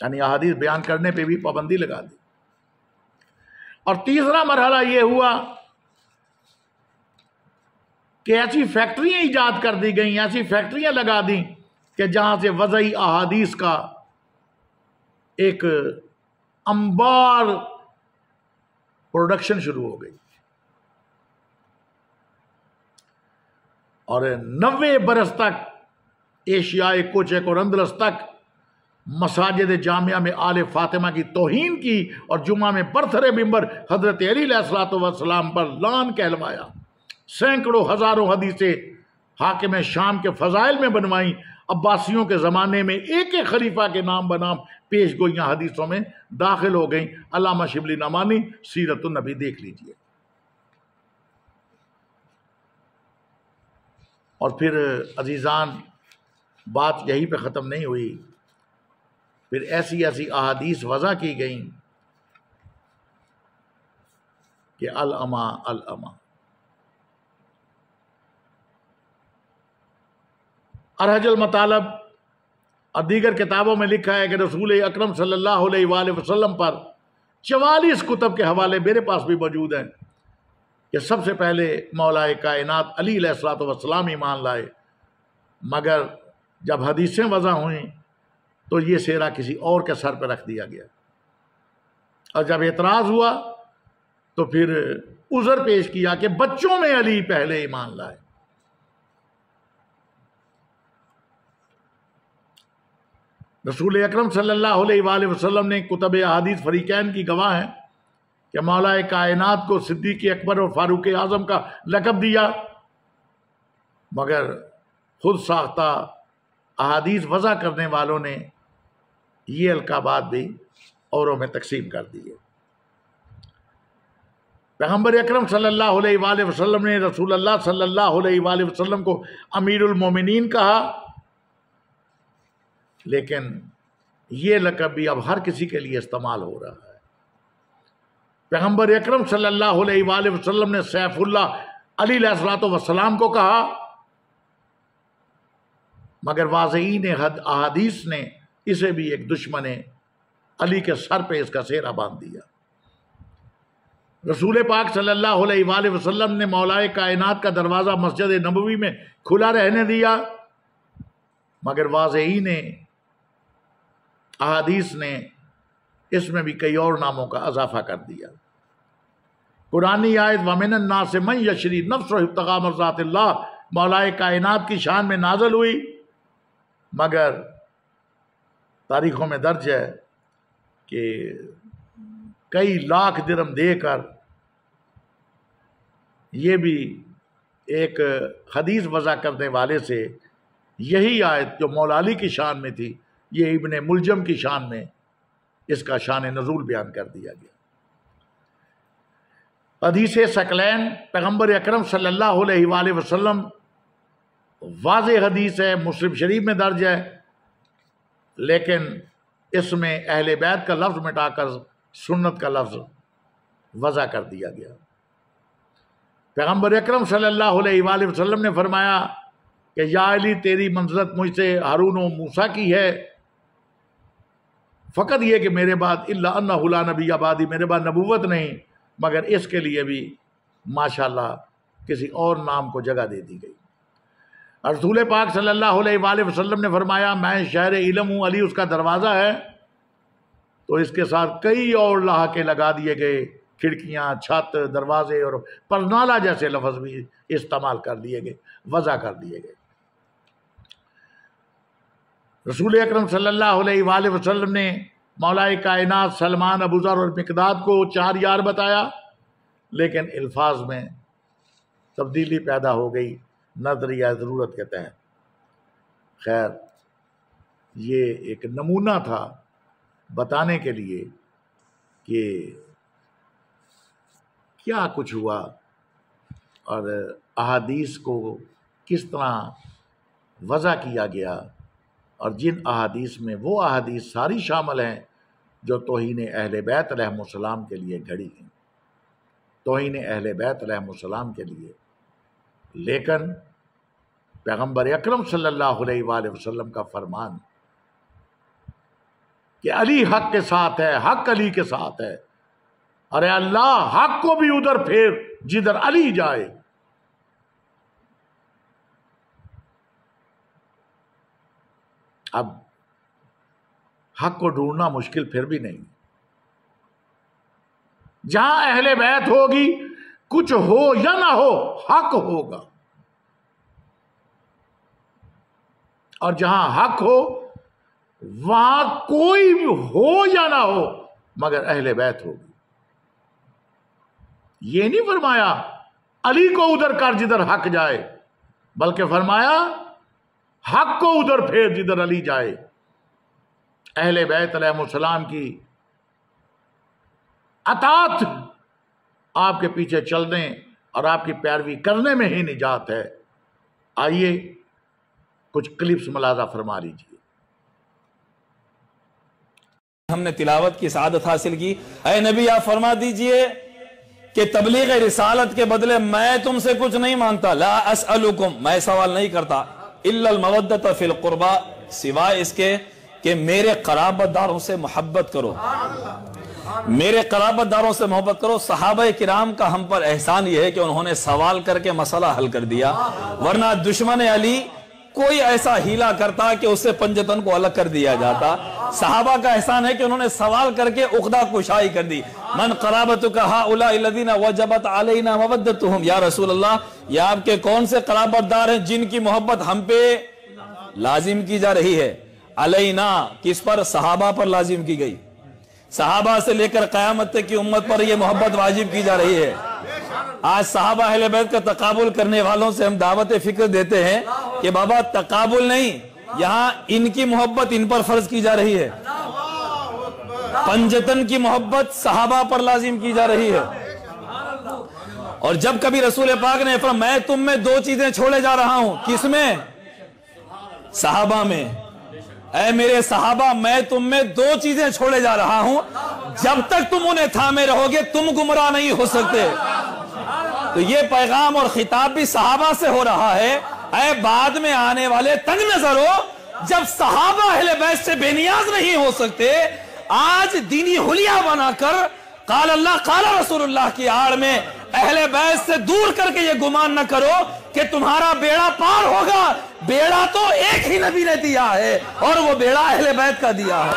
یعنی احادیث بیان کرنے پہ بھی پابندی لگا دی۔ اور تیسرا مرحلہ یہ ہوا کہ ایسی فیکٹریاں ایجاد کر دی گئیں، ایسی فیکٹریاں لگا دیں کہ جہاں سے وضعی احادیث کا ایک انبار پروڈکشن شروع ہو گئی، اور 90 برس تک ایشیائے کوچک اور اندلس تک مساجد جامعہ میں آل فاطمہ کی توہین کی، اور جمعہ میں برتھرے ممبر حضرت علی علیہ السلام پر لعن کہلوایا، سینکڑوں ہزاروں حدیثیں حاکم شام کے فضائل میں بنوائیں، عباسیوں کے زمانے میں ایک ایک خلیفہ کے نام بنام پیش گوئیاں حدیثوں میں داخل ہو گئیں۔ علامہ شبلی نعمانی سیرت النبی دیکھ لیجئے۔ اور پھر عزیزان بات یہی پہ ختم نہیں ہوئی، پھر ایسی ایسی احادیث وضع کی گئیں کہ العما العما۔ ارحج المطالب اور دیگر کتابوں میں لکھا ہے کہ رسول اکرم صلی اللہ علیہ وآلہ وسلم پر 44 کتب کے حوالے میرے پاس بھی موجود ہیں کہ سب سے پہلے مولا کائنات علی علیہ السلام ایمان لائے، مگر جب حدیثیں وضع ہوئیں تو یہ سیرا کسی اور کے سر پہ رکھ دیا گیا، اور جب اعتراض ہوا تو پھر عذر پیش کیا کہ بچوں میں علی پہلے ایمان لائے۔ رسول اکرم صلی اللہ علیہ وآلہ وسلم نے کتب احادیث فریقین کی گواہ ہیں کہ مولا کائنات کو صدیق اکبر اور فاروق اعظم کا لقب دیا، مگر خود ساختہ احادیث وضع کرنے والوں نے یہ القابات بھی اوروں میں تقسیم کر دیے۔ پیغمبر اکرم صلی اللہ علیہ وآلہ وسلم نے رسول اللہ صلی اللہ علیہ وآلہ وسلم کو امیر المومنین کہا، لیکن یہ لقب بھی اب ہر کسی کے لیے استعمال ہو رہا ہے۔ پیغمبر اکرم صلی اللہ علیہ وآلہ وسلم نے سیف اللہ علی علیہ السلام کو کہا، مگر واضحین احادیث نے اسے بھی ایک دشمن علی کے سر پہ اس کا سہرا باندھ دیا۔ رسول پاک صلی اللہ علیہ وآلہ وسلم نے مولا کائنات کا دروازہ مسجد نبوی میں کھلا رہنے دیا، مگر واضحین احادیث نے اس میں بھی کئی اور ناموں کا اضافہ کر دیا۔ قرآنی آیت وَمِنَ النَّاسِ مَن يَشْرِي نَفْسَهُ ابْتِغَاءَ مَرْضَاتِ اللَّهِ مولا کائنات کی شان میں نازل ہوئی، مگر تاریخوں میں درج ہے کہ کئی لاکھ درہم دے کر یہ بھی ایک حدیث وضع کرنے والے سے یہی آیت جو مولا علی کی شان میں تھی، یہ ابن ملجم کی شان میں اس کا شان نزول بیان کر دیا گیا۔ حدیث ثقلین پیغمبر اکرم صلی اللہ علیہ وآلہ وسلم واضح حدیث ہے، مسلم شریف میں درج ہے، لیکن اس میں اہل بیت کا لفظ مٹا کر سنت کا لفظ وضع کر دیا گیا۔ پیغمبر اکرم صلی اللہ علیہ وآلہ وسلم نے فرمایا کہ یا علی تیری منزلت مجھ سے ہارون و موسیٰ کی ہے، فقط یہ کہ میرے بعد الا انہ لا نبی بعدی، میرے بعد نبوت نہیں، مگر اس کے لیے بھی ماشاءاللہ کسی اور نام کو جگہ دے دی گئی۔ رسول پاک صلی اللہ علیہ وآلہ وسلم نے فرمایا میں شہر علم ہوں، علی اس کا دروازہ ہے، تو اس کے ساتھ کئی اور لاحقے لگا دیے گئے، کھڑکیاں، چھت، دروازے اور پرنالہ جیسے لفظ بھی استعمال کر لیے گئے، وضع کر دیے گئے۔ رسول اکرم صلی اللہ علیہ وآلہ وسلم نے مولا کائنات سلمان، ابو ذر اور مقداد کو 4 یار بتایا، لیکن الفاظ میں تبدیلی پیدا ہو گئی نظریہ ضرورت کے تحت۔ خیر، یہ ایک نمونہ تھا بتانے کے لیے کہ کیا کچھ ہوا اور احادیث کو کس طرح وضع کیا گیا، اور جن احادیث میں وہ احادیث ساری شامل ہیں جو توہین اہل بیت علیہم السلام کے لیے گھڑی ہیں، توہین اہل بیت علیہم السلام کے لیے، لیکن پیغمبر اکرم صلی اللہ علیہ وآلہ وسلم کا فرمان کہ علی حق کے ساتھ ہے، حق علی کے ساتھ ہے، ارے اللہ حق کو بھی ادھر پھیر جدھر علی جائے۔ اب حق کو ڈھونڈنا مشکل پھر بھی نہیں، جہاں اہل بیت ہوگی کچھ ہو یا نہ ہو حق ہوگا، اور جہاں حق ہو وہاں کوئی بھی ہو یا نہ ہو مگر اہل بیت ہوگی۔ یہ نہیں فرمایا علی کو ادھر کر جدھر حق جائے، بلکہ فرمایا حق کو ادھر پھیر جدھر علی جائے۔ اہل بیت علیہ السلام کی اطاعت، آپ کے پیچھے چلنے اور آپ کی پیروی کرنے میں ہی نجات ہے۔ آئیے کچھ کلپس ملاحظہ فرما لیجیے۔ ہم نے تلاوت کی سعادت حاصل کی۔ اے نبی آپ فرما دیجئے کہ تبلیغ رسالت کے بدلے میں تم سے کچھ نہیں مانگتا، لا اسألکم، میں سوال نہیں کرتا، الا المودۃ فی القربى، سوائے اس کے کہ میرے قرابت داروں سے محبت کرو، میرے قرابت داروں سے محبت کرو۔ صحابہ کرام کا ہم پر احسان یہ ہے کہ انہوں نے سوال کر کے مسئلہ حل کر دیا، ورنہ دشمن علی کوئی ایسا ہیلا کرتا کہ اس سے پنجتن کو الگ کر دیا جاتا۔ صحابہ کا احسان ہے کہ انہوں نے سوال کر کے عقدہ کشائی کر دی۔ من قرابتک ہؤلاء الذین وجبت علینا مودتہم، یا رسول اللہ یہ آپ کے کون سے قرابت دار ہیں جن کی محبت ہم پہ لازم کی جا رہی ہے؟ علینا کس پر؟ صحابہ پر لازم کی گئی، صحابہ سے لے کر قیامت تک کی امت پر یہ محبت واجب کی جا رہی ہے۔ آج صحابہ اہل بیت کا تقابل کرنے والوں سے ہم دعوت فکر دیتے ہیں کہ بابا تقابل نہیں، یہاں ان کی محبت ان پر فرض کی جا رہی ہے، پنجتن کی محبت صحابہ پر لازم کی جا رہی ہے۔ اور جب کبھی رسول پاک نے فرمایا میں تم میں دو چیزیں چھوڑے جا رہا ہوں، کس میں؟ صحابہ میں۔ اے میرے صحابہ میں تم میں دو چیزیں چھوڑے جا رہا ہوں، جب تک تم انہیں تھامے رہو گے تم گمراہ نہیں ہو سکتے۔ تو یہ پیغام اور خطاب بھی صحابہ سے ہو رہا ہے۔ اے بعد میں آنے والے تنگ نظر ہو، جب صحابہ اہل بیت سے بے نیاز نہیں ہو سکتے، آج دینی حلیہ بنا کر قال اللہ قال رسول اللہ کی آڑ میں اہل بیت سے دور کر کے یہ گمان نہ کرو کہ تمہارا بیڑا پار ہوگا۔ بیڑا تو ایک ہی نبی نے دیا ہے اور وہ بیڑا اہل بیت کا دیا ہے،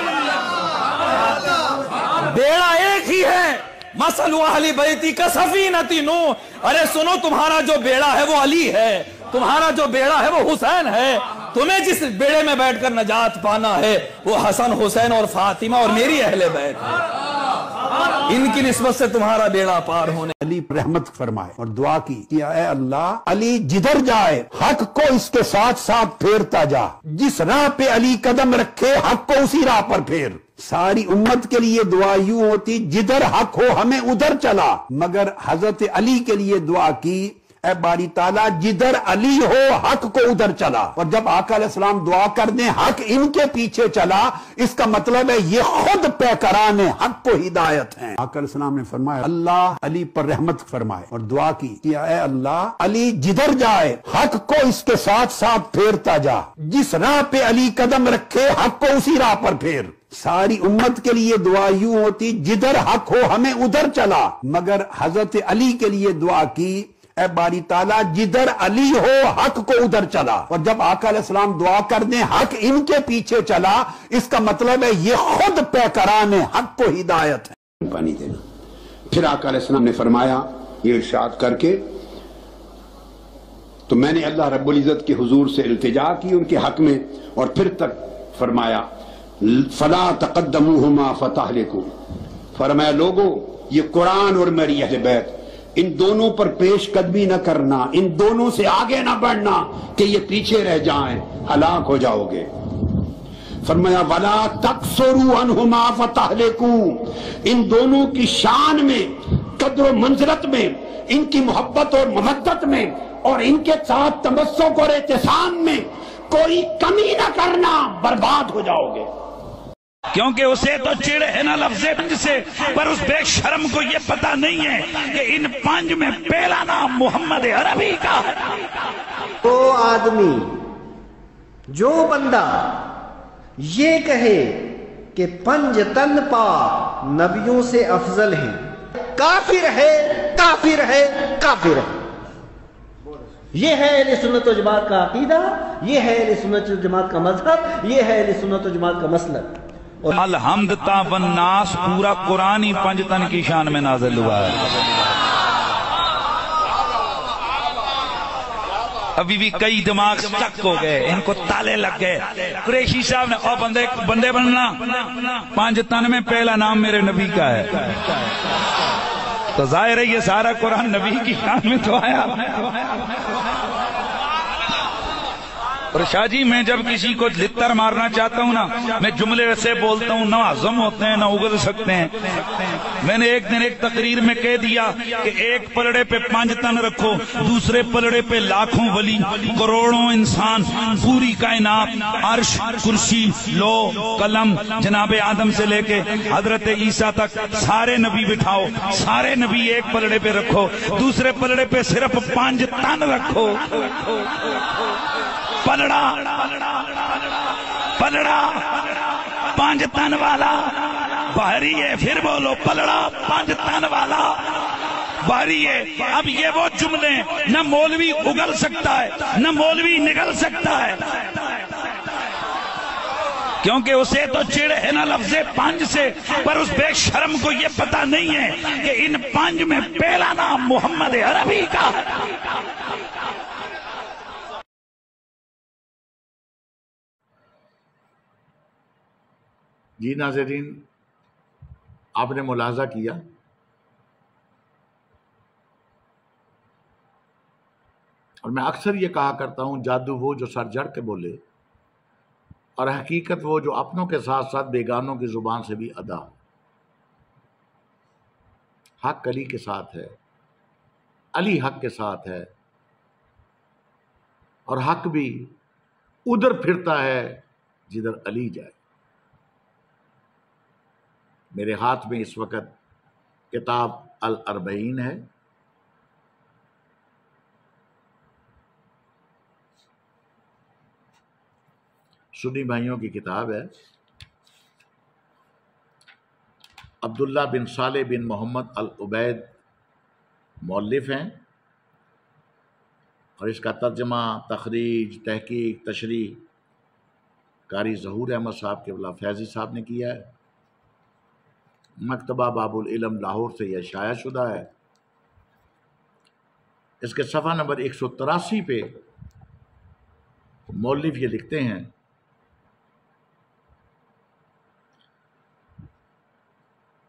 بیڑا ایک ہی ہے۔ مثل اہل بیتی کسفینۃ نوح، ارے سنو تمہارا جو بیڑا ہے وہ علی ہے، تمہارا جو بیڑا ہے وہ حسین ہے، تمہیں جس بیڑے میں بیٹھ کر نجات پانا ہے وہ حسن حسین اور فاطمہ اور میری اہل بیت ہے، ان کی نسبت سے تمہارا بیڑا پار ہونے۔ علی پر رحمت فرمائے اور دعا کی کہ اے اللہ علی جدھر جائے حق کو اس کے ساتھ ساتھ پھیرتا جا، جس راہ پہ علی قدم رکھے حق کو اسی راہ پر پھیر۔ ساری امت کے لیے دعا یوں ہوتی جدھر حق ہو ہمیں ادھر چلا، مگر حضرت علی کے لیے دعا کی اے باری تعالیٰ جدھر علی ہو حق کو ادھر چلا، اور جب آقا علیہ السلام دعا کر دیں حق ان کے پیچھے چلا، اس کا مطلب ہے یہ خود پیکران حق کو ہدایت ہیں۔ آقا علیہ السلام نے فرمایا اللہ علی پر رحمت فرمائے اور دعا کی کہ اے اللہ علی جدھر جائے حق کو اس کے ساتھ ساتھ پھیرتا جا، جس راہ پہ علی قدم رکھے حق کو اسی راہ پر پھیر۔ ساری امت کے لیے دعا یوں ہوتی جدھر حق ہو ہمیں ادھر چلا، مگر حضرت علی کے لیے دعا کی اے باری تعالیٰ جدھر علی ہو حق کو ادھر چلا، اور جب آقا علیہ السلام دعا کر دیں حق ان کے پیچھے چلا، اس کا مطلب ہے یہ خود پیکران حق کو ہدایت ہے۔ پانی دینا۔ پھر آقا علیہ السلام نے فرمایا یہ ارشاد کر کے، تو میں نے اللہ رب العزت کے حضور سے التجا کی ان کے حق میں، اور پھر تک فرمایا فلا تقدموہما فتہلکوا، فرمایا لوگو یہ قرآن اور میری اہل بیت ان دونوں پر پیش قدمی نہ کرنا، ان دونوں سے آگے نہ بڑھنا کہ یہ پیچھے رہ جائیں، ہلاک ہو جاؤ گے۔ فرمایا وَلَا تَقْصُرُوا عَنْهُمَا فَتَهْلِكُوا، ان دونوں کی شان میں، قدر و منزلت میں، ان کی محبت اور مودت میں، اور ان کے ساتھ تمسک اور اعتصام میں کوئی کمی نہ کرنا، برباد ہو جاؤ گے۔ کیونکہ اسے تو چڑ ہے نا لفظ پنج سے، پر اس بے شرم کو یہ پتہ نہیں ہے کہ ان پنج میں پہلا نام محمد عربی کا ہے۔ وہ آدمی جو بندہ یہ کہے کہ پنج تن پا نبیوں سے افضل ہیں، کافر ہے، کافر ہے، کافر ہے۔ یہ ہے اہل سنت و جماعت کا عقیدہ، یہ ہے اہل سنت و جماعت کا مذہب، یہ ہے اہل سنت و جماعت کا مسلک۔ الحمد تا والناس پورا قرآن ہی پنج تن کی شان میں نازل ہوا ہے۔ ابھی بھی کئی دماغ سٹک ہو گئے، ان کو تالے لگ گئے۔ قریشی صاحب نے او بندے بننا، پنج تن میں پہلا نام میرے نبی کا ہے، تو ظاہر ہے یہ سارا قرآن نبی کی شان میں تو آیا۔ اور شاہ جی میں جب کسی کو لتر مارنا چاہتا ہوں نا، میں جملے ویسے بولتا ہوں، نہ ہضم ہوتے ہیں نہ اگل سکتے ہیں۔ میں نے ایک دن ایک تقریر میں کہہ دیا کہ ایک پلڑے پہ 5 تن رکھو، دوسرے پلڑے پہ لاکھوں ولی، کروڑوں انسان، پوری کائنات، عرش، کرسی، لوح، قلم، جناب آدم سے لے کے حضرت عیسیٰ تک سارے نبی بٹھاؤ، سارے نبی ایک پلڑے پہ رکھو، دوسرے پلڑے پہ صرف 5 تن رکھو۔ پلڑا 5 تن والا بھاری ہے، پھر بولو پلڑا 5 تن والا بھاری ہے۔ اب یہ وہ جملے نہ مولوی اگل سکتا ہے نہ مولوی نگل سکتا ہے، کیونکہ اسے تو چڑ ہے نا لفظ 5 سے، پر اس بے شرم کو یہ پتہ نہیں ہے کہ ان 5 میں پہلا نام محمد عربی کا ہے۔ جی ناظرین، آپ نے ملاحظہ کیا اور میں اکثر یہ کہا کرتا ہوں، جادو وہ جو سر جڑ کے بولے اور حقیقت وہ جو اپنوں کے ساتھ ساتھ بیگانوں کی زبان سے بھی ادا ہو۔ حق علی کے ساتھ ہے، علی حق کے ساتھ ہے، اور حق بھی ادھر پھرتا ہے جدھر علی جائے۔ میرے ہاتھ میں اس وقت کتاب الاربعین ہے، سنی بھائیوں کی کتاب ہے۔ عبداللہ بن صالح بن محمد العبید مؤلف ہیں، اور اس کا ترجمہ، تخریج، تحقیق، تشریح قاری ظہور احمد صاحب قبلہ فیضی صاحب نے کیا ہے۔ مکتبہ باب العلم لاہور سے یہ شائع شدہ ہے۔ اس کے صفحہ نمبر 183 پہ مؤلف یہ لکھتے ہیں،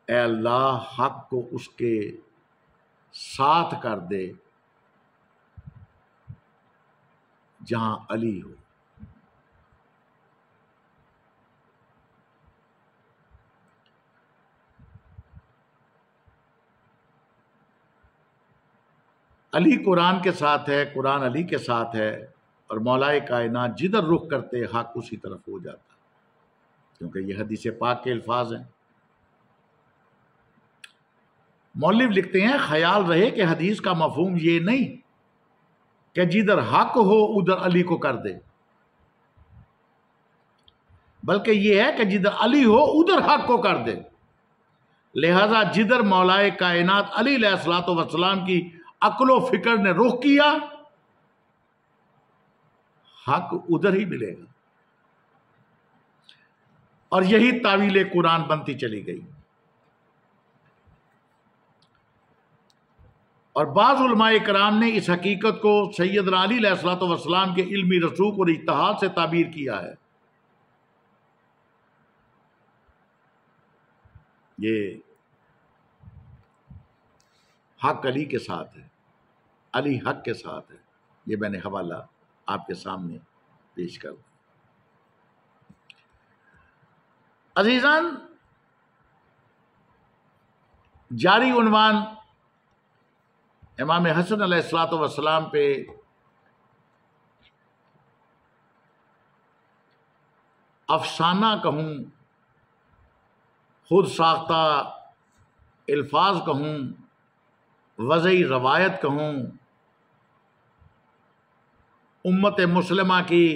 اے اللہ، حق کو اس کے ساتھ کر دے جہاں علی ہو۔ علی قرآن کے ساتھ ہے، قرآن علی کے ساتھ ہے، اور مولائے کائنات جدھر رخ کرتے حق اسی طرف ہو جاتا، کیونکہ یہ حدیث پاک کے الفاظ ہیں۔ مؤلف لکھتے ہیں، خیال رہے کہ حدیث کا مفہوم یہ نہیں کہ جدھر حق ہو ادھر علی کو کر دے، بلکہ یہ ہے کہ جدھر علی ہو ادھر حق کو کر دے۔ لہذا جدھر مولائے کائنات علی علیہ الصلوۃ والسلام کی عقل و فکر نے رخ کیا، حق ادھر ہی ملے گا، اور یہی تعویل قرآن بنتی چلی گئی۔ اور بعض علماء کرام نے اس حقیقت کو سیدنا علی علیہ الصلوۃ والسلام کے علمی رسوخ اور اجتہاد سے تعبیر کیا ہے۔ یہ حق علی کے ساتھ ہے، علی حق کے ساتھ ہے۔ یہ میں نے حوالہ آپ کے سامنے پیش کر دیا۔ عزیزان، جاری عنوان امام حسن علیہ الصلوۃ والسلام پہ افسانہ کہوں، خود ساختہ الفاظ کہوں، وضعی روایت کہوں، امت مسلمہ کی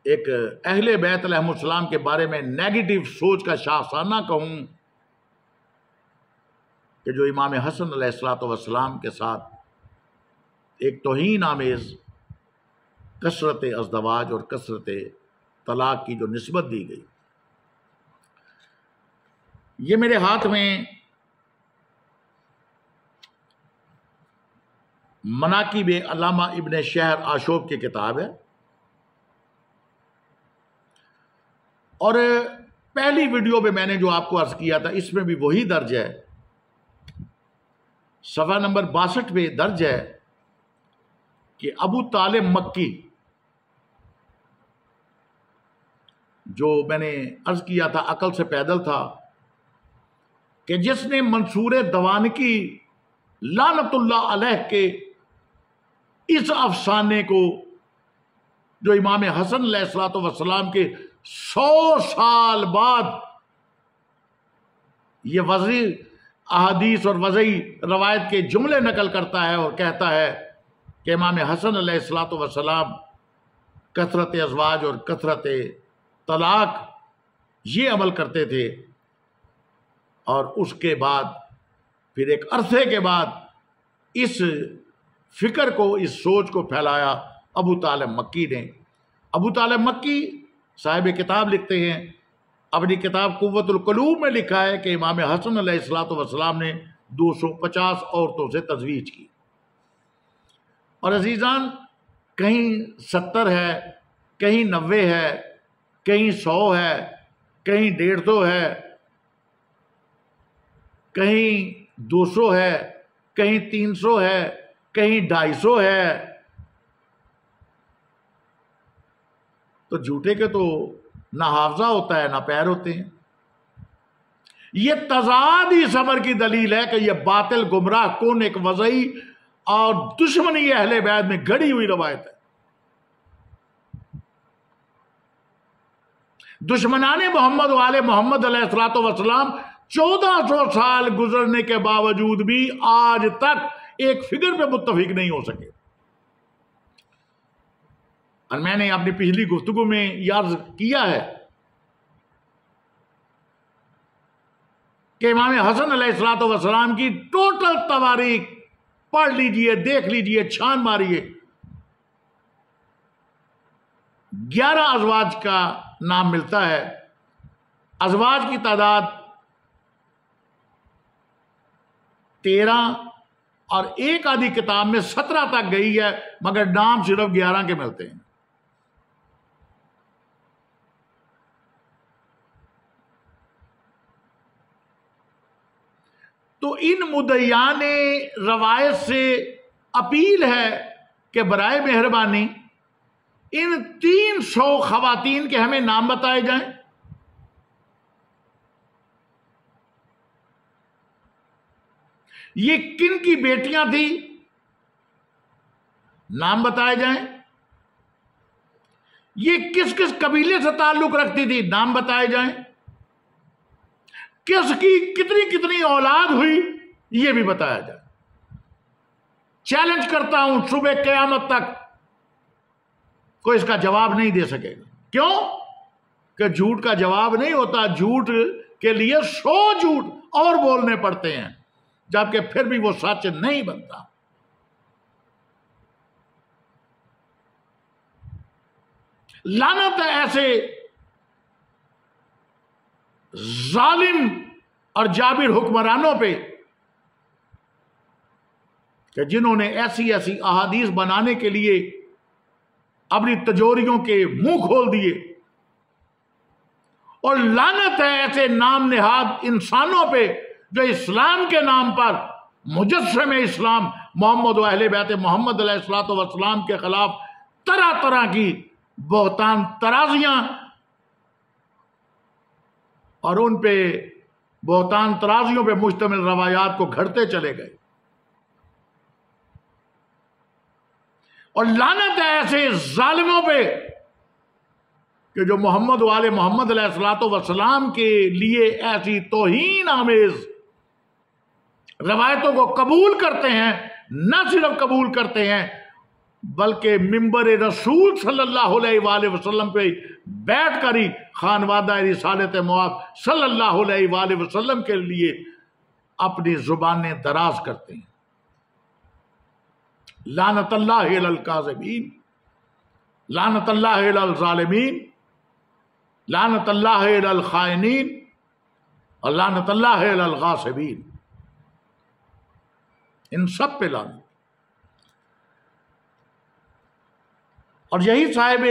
ایک اہل بیت علیہ السلام کے بارے میں نیگیٹو سوچ کا شاخسانہ کہوں، کہ جو امام حسن علیہ الصلوۃ والسلام کے ساتھ ایک توہین آمیز کثرت ازدواج اور کثرت طلاق کی جو نسبت دی گئی۔ یہ میرے ہاتھ میں مناقب علامہ ابن شہر آشوب کی کتاب ہے، اور پہلی ویڈیو میں نے جو آپ کو عرض کیا تھا اس میں بھی وہی درج ہے۔ صفحہ نمبر 62 پہ درج ہے کہ ابو طالب مکی جو میں نے عرض کیا تھا عقل سے پیدل تھا کہ جس نے منصور دوانکی لعنت اللہ علیہ کے اس افسانے کو جو امام حسن علیہ السلام کے 100 سال بعد یہ وضعی احادیث اور وضعی روایت کے جملے نقل کرتا ہے اور کہتا ہے کہ امام حسن علیہ السلام کثرت ازواج اور کثرت طلاق یہ عمل کرتے تھے، اور اس کے بعد پھر ایک عرصے کے بعد اس فکر کو، اس سوچ کو پھیلایا ابو طالب مکی نے۔ ابو طالب مکی صاحب کتاب لکھتے ہیں، اپنی کتاب قوت القلوب میں لکھا ہے کہ امام حسن علیہ السلام نے 250 عورتوں سے تزویج کی، اور عزیزان کہیں 70 ہے، کہیں 90 ہے، کہیں 100 ہے، کہیں 150 ہے، کہیں 200 ہے، کہیں 300 ہے، کہیں 250 ہے، تو جھوٹے کے تو نہ حافظہ ہوتا ہے نہ پیر ہوتے ہیں۔ یہ تضاد ہی صبر کی دلیل ہے کہ یہ باطل گمراہ کن ایک وضعی اور دشمنی اہل بیت میں گھڑی ہوئی روایت ہے۔ دشمنان محمد و آل محمد علیہ السلام 1400 سال گزرنے کے باوجود بھی آج تک ایک فگر پہ متفق نہیں ہو سکے۔ اور میں نے اپنی پچھلی گفتگو میں یہ عرض کیا ہے کہ امام حسن علیہ السلام کی ٹوٹل تواریخ پڑھ لیجئے، دیکھ لیجئے، چھان ماریے، 11 ازواج کا نام ملتا ہے۔ ازواج کی تعداد 13 اور ایک آدھی کتاب میں 17 تک گئی ہے، مگر نام صرف 11 کے ملتے ہیں۔ تو ان مدعیان روایت سے اپیل ہے کہ برائے مہربانی ان 300 خواتین کے ہمیں نام بتائے جائیں۔ یہ کن کی بیٹیاں تھیں، نام بتائے جائیں۔ یہ کس کس قبیلے سے تعلق رکھتی تھی، نام بتائے جائیں۔ کس کی کتنی کتنی اولاد ہوئی، یہ بھی بتایا جائے۔ چیلنج کرتا ہوں، صبح قیامت تک کوئی اس کا جواب نہیں دے سکے گا۔ کیوں؟ کہ جھوٹ کا جواب نہیں ہوتا، جھوٹ کے لیے 100 جھوٹ اور بولنے پڑتے ہیں، جبکہ پھر بھی وہ سچ نہیں بنتا۔ لعنت ہے ایسے ظالم اور جابر حکمرانوں پہ کہ جنہوں نے ایسی ایسی احادیث بنانے کے لیے اپنی تجوریوں کے منہ کھول دیے، اور لعنت ہے ایسے نام نہاد انسانوں پہ جو اسلام کے نام پر مجسم اسلام محمد و اہل بیت محمد علیہ السلام کے خلاف طرح طرح کی بہتان ترازیاں اور ان پہ بہتان ترازیوں پہ مشتمل روایات کو گھڑتے چلے گئے۔ اور لعنت ہے ایسے ظالموں پہ کہ جو محمد و آل محمد علیہ السلام کے لیے ایسی توہین آمیز روایتوں کو قبول کرتے ہیں، نہ صرف قبول کرتے ہیں بلکہ منبر رسول صلی اللہ علیہ وآلہ وسلم پہ بیٹھ کر ہی خانوادہ رسالت مآب صلی اللہ علیہ وآلہ وسلم کے لیے اپنی زبانیں دراز کرتے ہیں۔ لعنت اللہ علی الکاذبین، لعنت اللہ علی الظالمین، لعنت اللہ علی الخائنین، اور لعنت اللہ علی الغاصبین۔ ان سب پہ لعنت۔ اور یہی صاحب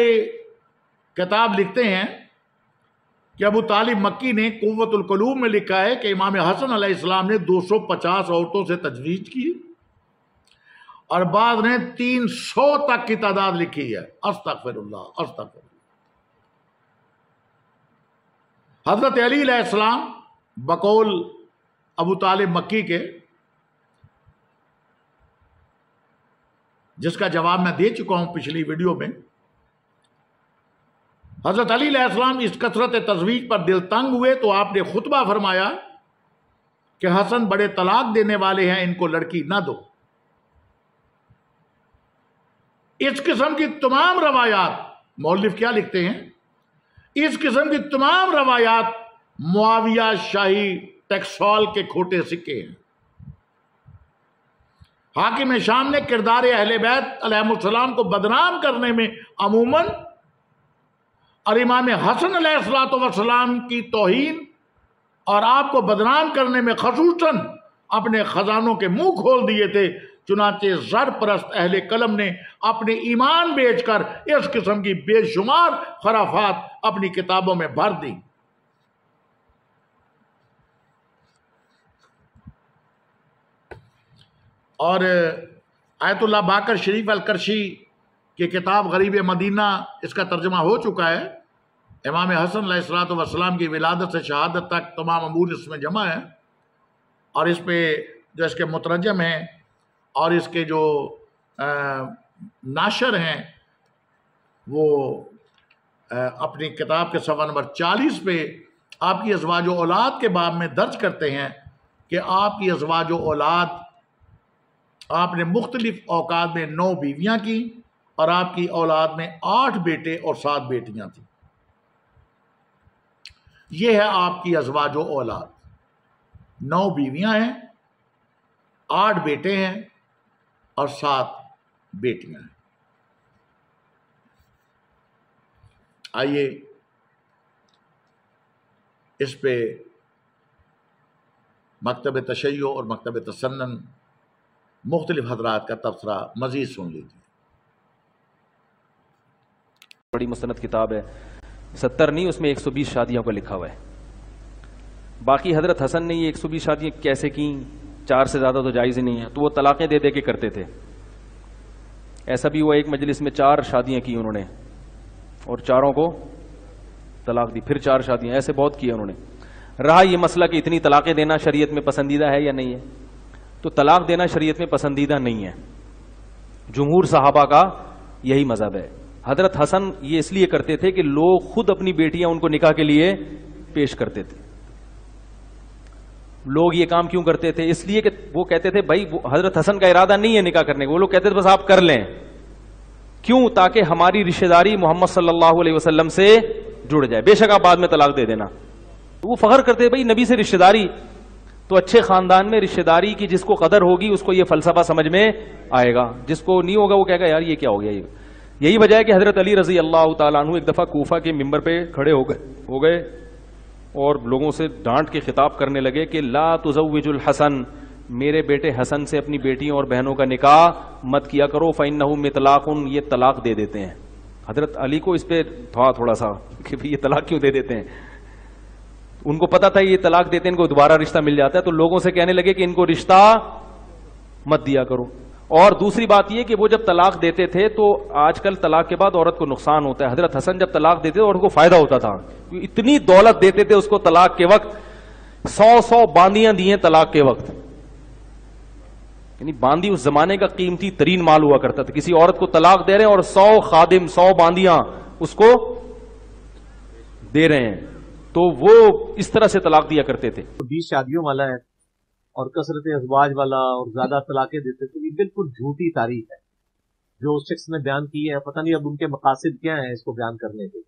کتاب لکھتے ہیں کہ ابو طالب مکی نے قوت القلوب میں لکھا ہے کہ امام حسن علیہ السلام نے 250 عورتوں سے تزویج کی، اور بعض نے 300 تک کی تعداد لکھی ہے۔ استغفر اللہ، استغفر اللہ۔ حضرت علی علیہ السلام بقول ابو طالب مکی کے، جس کا جواب میں دے چکا ہوں پچھلی ویڈیو میں، حضرت علی علیہ السلام اس کثرت تزویج پر دل تنگ ہوئے تو آپ نے خطبہ فرمایا کہ حسن بڑے طلاق دینے والے ہیں، ان کو لڑکی نہ دو۔ اس قسم کی تمام روایات، مؤلف کیا لکھتے ہیں، اس قسم کی تمام روایات معاویہ شاہی ٹیکسال کے کھوٹے سکے ہیں۔ حاکم شام نے کردار اہل بیت علیہ السلام کو بدنام کرنے میں عموماً اور امام حسن علیہ السلام کی توہین اور آپ کو بدنام کرنے میں خصوصاً اپنے خزانوں کے منہ کھول دیے تھے۔ چنانچہ زر پرست اہل قلم نے اپنے ایمان بیچ کر اس قسم کی بے شمار خرافات اپنی کتابوں میں بھر دی۔ اور آیت اللہ باقر شریف الکرشی کی کتاب غریب مدینہ، اس کا ترجمہ ہو چکا ہے۔ امام حسن علیہ السلام کی ولادت سے شہادت تک تمام امور اس میں جمع ہے، اور اس پہ جو اس کے مترجم ہیں اور اس کے جو ناشر ہیں وہ اپنی کتاب کے صفحہ نمبر 40 پہ آپ کی ازواج و اولاد کے باب میں درج کرتے ہیں کہ آپ کی ازواج و اولاد، آپ نے مختلف اوقات میں 9 بیویاں کی اور آپ کی اولاد میں 8 بیٹے اور 7 بیٹیاں تھیں۔ یہ ہے آپ کی ازواج و اولاد، 9 بیویاں ہیں، 8 بیٹے ہیں اور 7 بیٹیاں ہیں۔ آئیے اس پہ مکتب تشیع اور مکتب تسنن مختلف حضرات کا تبصرہ مزید سن لیجیے۔ بڑی مستند کتاب ہے، 70 نہیں، اس میں 120 شادیوں کا لکھا ہوا ہے۔ باقی حضرت حسن نے یہ 120 شادیاں کیسے کی، 4 سے زیادہ تو جائز ہی نہیں ہے، تو وہ طلاقیں دے دے کے کرتے تھے۔ ایسا بھی ہوا ایک مجلس میں 4 شادیاں کی انہوں نے اور 4 کو طلاق دی، پھر 4 شادیاں، ایسے بہت کیا انہوں نے۔ رہا یہ مسئلہ کہ اتنی طلاقیں دینا شریعت میں پسندیدہ ہے یا نہیں ہے، تو طلاق دینا شریعت میں پسندیدہ نہیں ہے، جمہور صحابہ کا یہی مذہب ہے۔ حضرت حسن یہ اس لیے کرتے تھے کہ لوگ خود اپنی بیٹیاں ان کو نکاح کے لیے پیش کرتے تھے۔ لوگ یہ کام کیوں کرتے تھے؟ اس لیے کہ وہ کہتے تھے بھائی حضرت حسن کا ارادہ نہیں ہے نکاح کرنے کو، وہ لوگ کہتے تھے بس آپ کر لیں، کیوں؟ تاکہ ہماری رشتہ داری محمد صلی اللہ علیہ وسلم سے جڑ جائے، بے شک آپ بعد میں طلاق دے دینا۔ وہ فخر کرتے بھائی نبی سے رشتہ داری، تو اچھے خاندان میں رشتہ داری کی جس کو قدر ہوگی اس کو یہ فلسفہ سمجھ میں آئے گا، جس کو نہیں ہوگا وہ کہے گا یار یہ کیا ہو گیا۔ یہی وجہ ہے کہ حضرت علی رضی اللہ تعالیٰ عنہ ایک دفعہ کوفہ کے ممبر پہ کھڑے ہو گئے اور لوگوں سے ڈانٹ کے خطاب کرنے لگے کہ لا تزوج الحسن، میرے بیٹے حسن سے اپنی بیٹیوں اور بہنوں کا نکاح مت کیا کرو، فإنہ مطلاق، یہ طلاق دے دیتے ہیں۔ حضرت علی کو اس پہ تھوڑا سا کہ یہ طلاق کیوں دے دیتے ہیں، ان کو پتا تھا یہ طلاق دیتے ہیں ان کو دوبارہ رشتہ مل جاتا ہے، تو لوگوں سے کہنے لگے کہ ان کو رشتہ مت دیا کرو۔ اور دوسری بات یہ کہ وہ جب طلاق دیتے تھے تو آج کل طلاق کے بعد عورت کو نقصان ہوتا ہے، حضرت حسن جب طلاق دیتے تھے عورت کو فائدہ ہوتا تھا، اتنی دولت دیتے تھے اس کو طلاق کے وقت، 100 باندیاں دی ہیں طلاق کے وقت، یعنی باندی اس زمانے کا قیمتی ترین مال ہوا کرتا تھا۔ کسی عورت کو طلاق دے رہے ہیں اور 100 خادم، 100 باندیاں اس کو دے رہے ہیں، تو وہ اس طرح سے طلاق دیا کرتے تھے۔ 20 شادیوں والا ہے اور کثرت ازواج والا اور زیادہ طلاقیں دیتے تھے، یہ بالکل جھوٹی تعریف ہے جو اس شخص نے بیان کی ہے۔ پتہ نہیں اب ان کے مقاصد کیا ہیں اس کو بیان کرنے کے،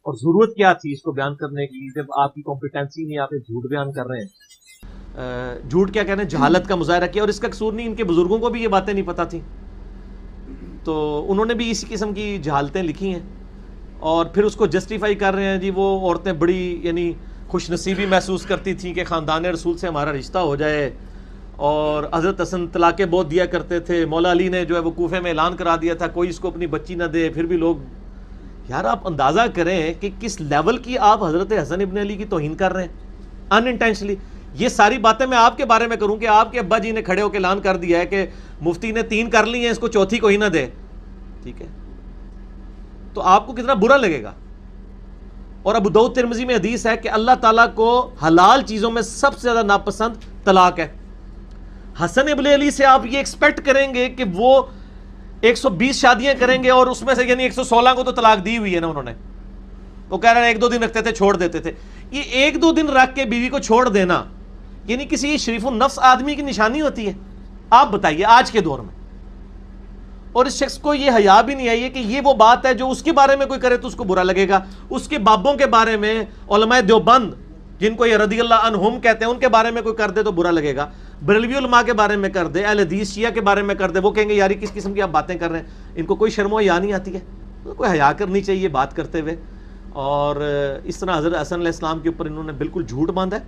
اور ضرورت کیا تھی اس کو بیان کرنے کی، جب آپ کی کمپیٹنسی نہیں، آپ ایک جھوٹ بیان کر رہے ہیں۔ جھوٹ کیا کہنے، جہالت کا مظاہرہ کیا، اور اس کا قصور نہیں، ان کے بزرگوں کو بھی یہ باتیں نہیں پتہ تھیں، تو انہوں نے بھی اسی قسم کی جہالتیں لکھی ہیں اور پھر اس کو جسٹیفائی کر رہے ہیں۔ جی وہ عورتیں بڑی یعنی خوش نصیبی محسوس کرتی تھیں کہ خاندان رسول سے ہمارا رشتہ ہو جائے، اور حضرت حسن طلاقیں بہت دیا کرتے تھے، مولا علی نے جو ہے وہ کوفے میں اعلان کرا دیا تھا کوئی اس کو اپنی بچی نہ دے، پھر بھی لوگ، یار آپ اندازہ کریں کہ کس لیول کی آپ حضرت حسن ابن علی کی توہین کر رہے ہیں ان انٹینشنلی۔ یہ ساری باتیں میں آپ کے بارے میں کروں کہ آپ کے ابا جی نے کھڑے ہو کے اعلان کر دیا ہے کہ مفتی نے 3 کر لی ہیں، اس کو چوتھی کوئی نہ دے، ٹھیک ہے، تو آپ کو کتنا برا لگے گا؟ اور ابو داؤد ترمذی میں حدیث ہے کہ اللہ تعالیٰ کو حلال چیزوں میں سب سے زیادہ ناپسند طلاق ہے. حسن ابن علی سے آپ یہ ایکسپیکٹ کریں گے کہ وہ 120 شادیاں کریں گے اور اس میں سے یعنی 116 کو تو طلاق دی ہوئی ہے نا انہوں نے. وہ کہہ رہے ہیں 1-2 دن رکھتے تھے چھوڑ دیتے تھے. یہ 1-2 دن رکھ کے بیوی کو چھوڑ دینا یعنی کسی شریف النفس آدمی کی نشانی ہوتی ہے؟ آپ بتائیے آج کے دور میں. اور اس شخص کو یہ حیا بھی نہیں آئی ہے کہ یہ وہ بات ہے جو اس کے بارے میں کوئی کرے تو اس کو برا لگے گا. اس کے بابوں کے بارے میں علماء دیوبند جن کو یہ رضی اللہ عنہم کہتے ہیں ان کے بارے میں کوئی کر دے تو برا لگے گا. بریلوی علماء کے بارے میں کر دے, اہل حدیث شیعہ کے بارے میں کر دے, وہ کہیں گے یاری کس قسم کی آپ باتیں کر رہے ہیں, ان کو کوئی شرم و حیا نہیں آتی ہے. کوئی حیا کرنی چاہیے بات کرتے ہوئے. اور اس طرح حضرت حسن علیہ السلام کے اوپر انہوں نے بالکل جھوٹ باندھا ہے,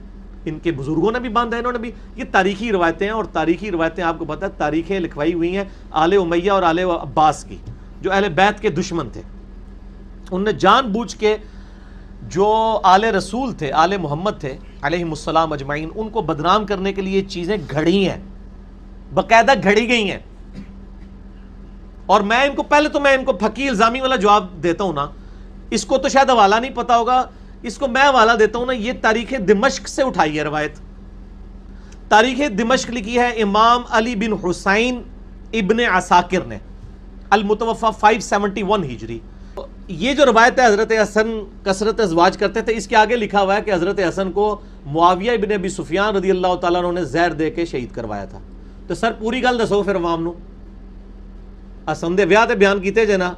ان کے بزرگوں نے بھی باندھا ہے, انہوں نے بھی. یہ تاریخی روایتیں ہیں اور تاریخی روایتیں آپ کو پتہ ہے تاریخیں لکھوائی ہوئی ہیں آل امیہ اور آل عباس کی, جو اہل بیت کے دشمن تھے. انہوں نے جان بوجھ کے جو آل رسول تھے, آل محمد تھے علیہم السلام اجمعین, ان کو بدنام کرنے کے لیے چیزیں گھڑی ہیں, باقاعدہ گھڑی گئی ہیں. اور میں ان کو پہلے تو میں ان کو پھکی الزامی والا جواب دیتا ہوں نا, اس کو تو شاید حوالہ نہیں پتا ہوگا, اس کو میں حوالہ دیتا ہوں نا. یہ تاریخ دمشق سے اٹھائی ہے روایت. تاریخ دمشق لکھی ہے امام علی بن حسین ابن عساکر نے, المتوفى 571 ہجری. یہ جو روایت ہے حضرت حسن کثرت ازواج کرتے تھے, اس کے آگے لکھا ہوا ہے کہ حضرت حسن کو معاویہ ابن ابی سفیان رضی اللہ تعالیٰ عنہ نے زہر دے کے شہید کروایا تھا. تو سر پوری گل دسو پھر عوام نو, حسن دے ویاہ تے بیان کیتے جے نا,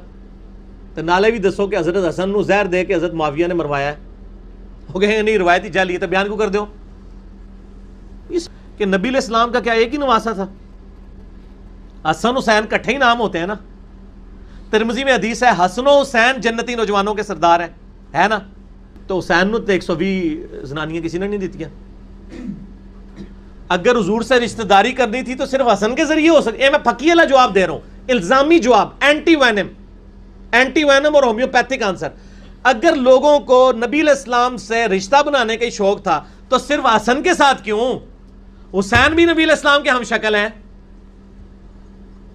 تو نالے بھی دسو کہ حضرت حسن نو زہر دے کے حضرت معاویہ نے مروایا ہے. ہو گئے نہیں روایتی جعلی ہے تو بیان کیوں کر دیو اس کہ نبی علیہ السلام کا کیا ایک ہی نواسا تھا؟ حسن حسین کٹھے ہی نام ہوتے ہیں نا. ترمذی میں حدیث ہے حسن و حسین جنتی نوجوانوں کے سردار ہیں, ہے نا. تو حسین نو 120 زنانیاں کسی نے نہیں دیتیاں. اگر حضور سے رشتہ داری کرنی تھی تو صرف حسن کے ذریعے ہو سکتی. میں پکی والا جواب دے رہا ہوں, الزامی جواب, اینٹی وینم اور ہومیوپیتھک آنسر. اگر لوگوں کو نبی علیہ السلام سے رشتہ بنانے کا شوق تھا تو صرف حسن کے ساتھ کیوں؟ حسین بھی نبی علیہ السلام کے ہم شکل ہیں.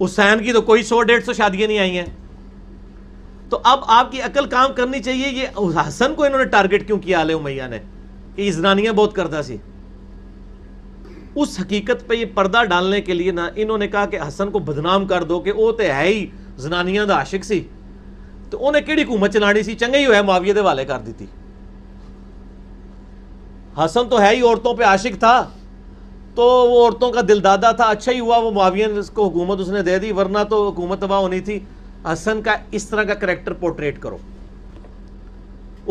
حسین کی تو کوئی 100-150 شادیاں نہیں آئی ہیں. تو اب آپ کی عقل کام کرنی چاہیے. یہ حسن کو انہوں نے ٹارگٹ کیوں کیا آل امیہ نے کہ یہ زنانیاں بہت کرتا سی؟ اس حقیقت پہ یہ پردہ ڈالنے کے لیے نا انہوں نے کہا کہ حسن کو بدنام کر دو کہ وہ تو ہے ہی زنانیاں دا عاشق سی, تو انہیں کیڑی حکومت چلانی سی, چنگا ہی ہویا معاویہ دے والے کر دیتی. حسن تو ہے ہی عورتوں پہ عاشق تھا, تو وہ عورتوں کا دل دادا تھا, اچھا ہی ہوا وہ معاویہ کو حکومت اس نے دے دی, ورنہ تو حکومت تباہ ہونی تھی. حسن کا اس طرح کا کریکٹر پورٹریٹ کرو.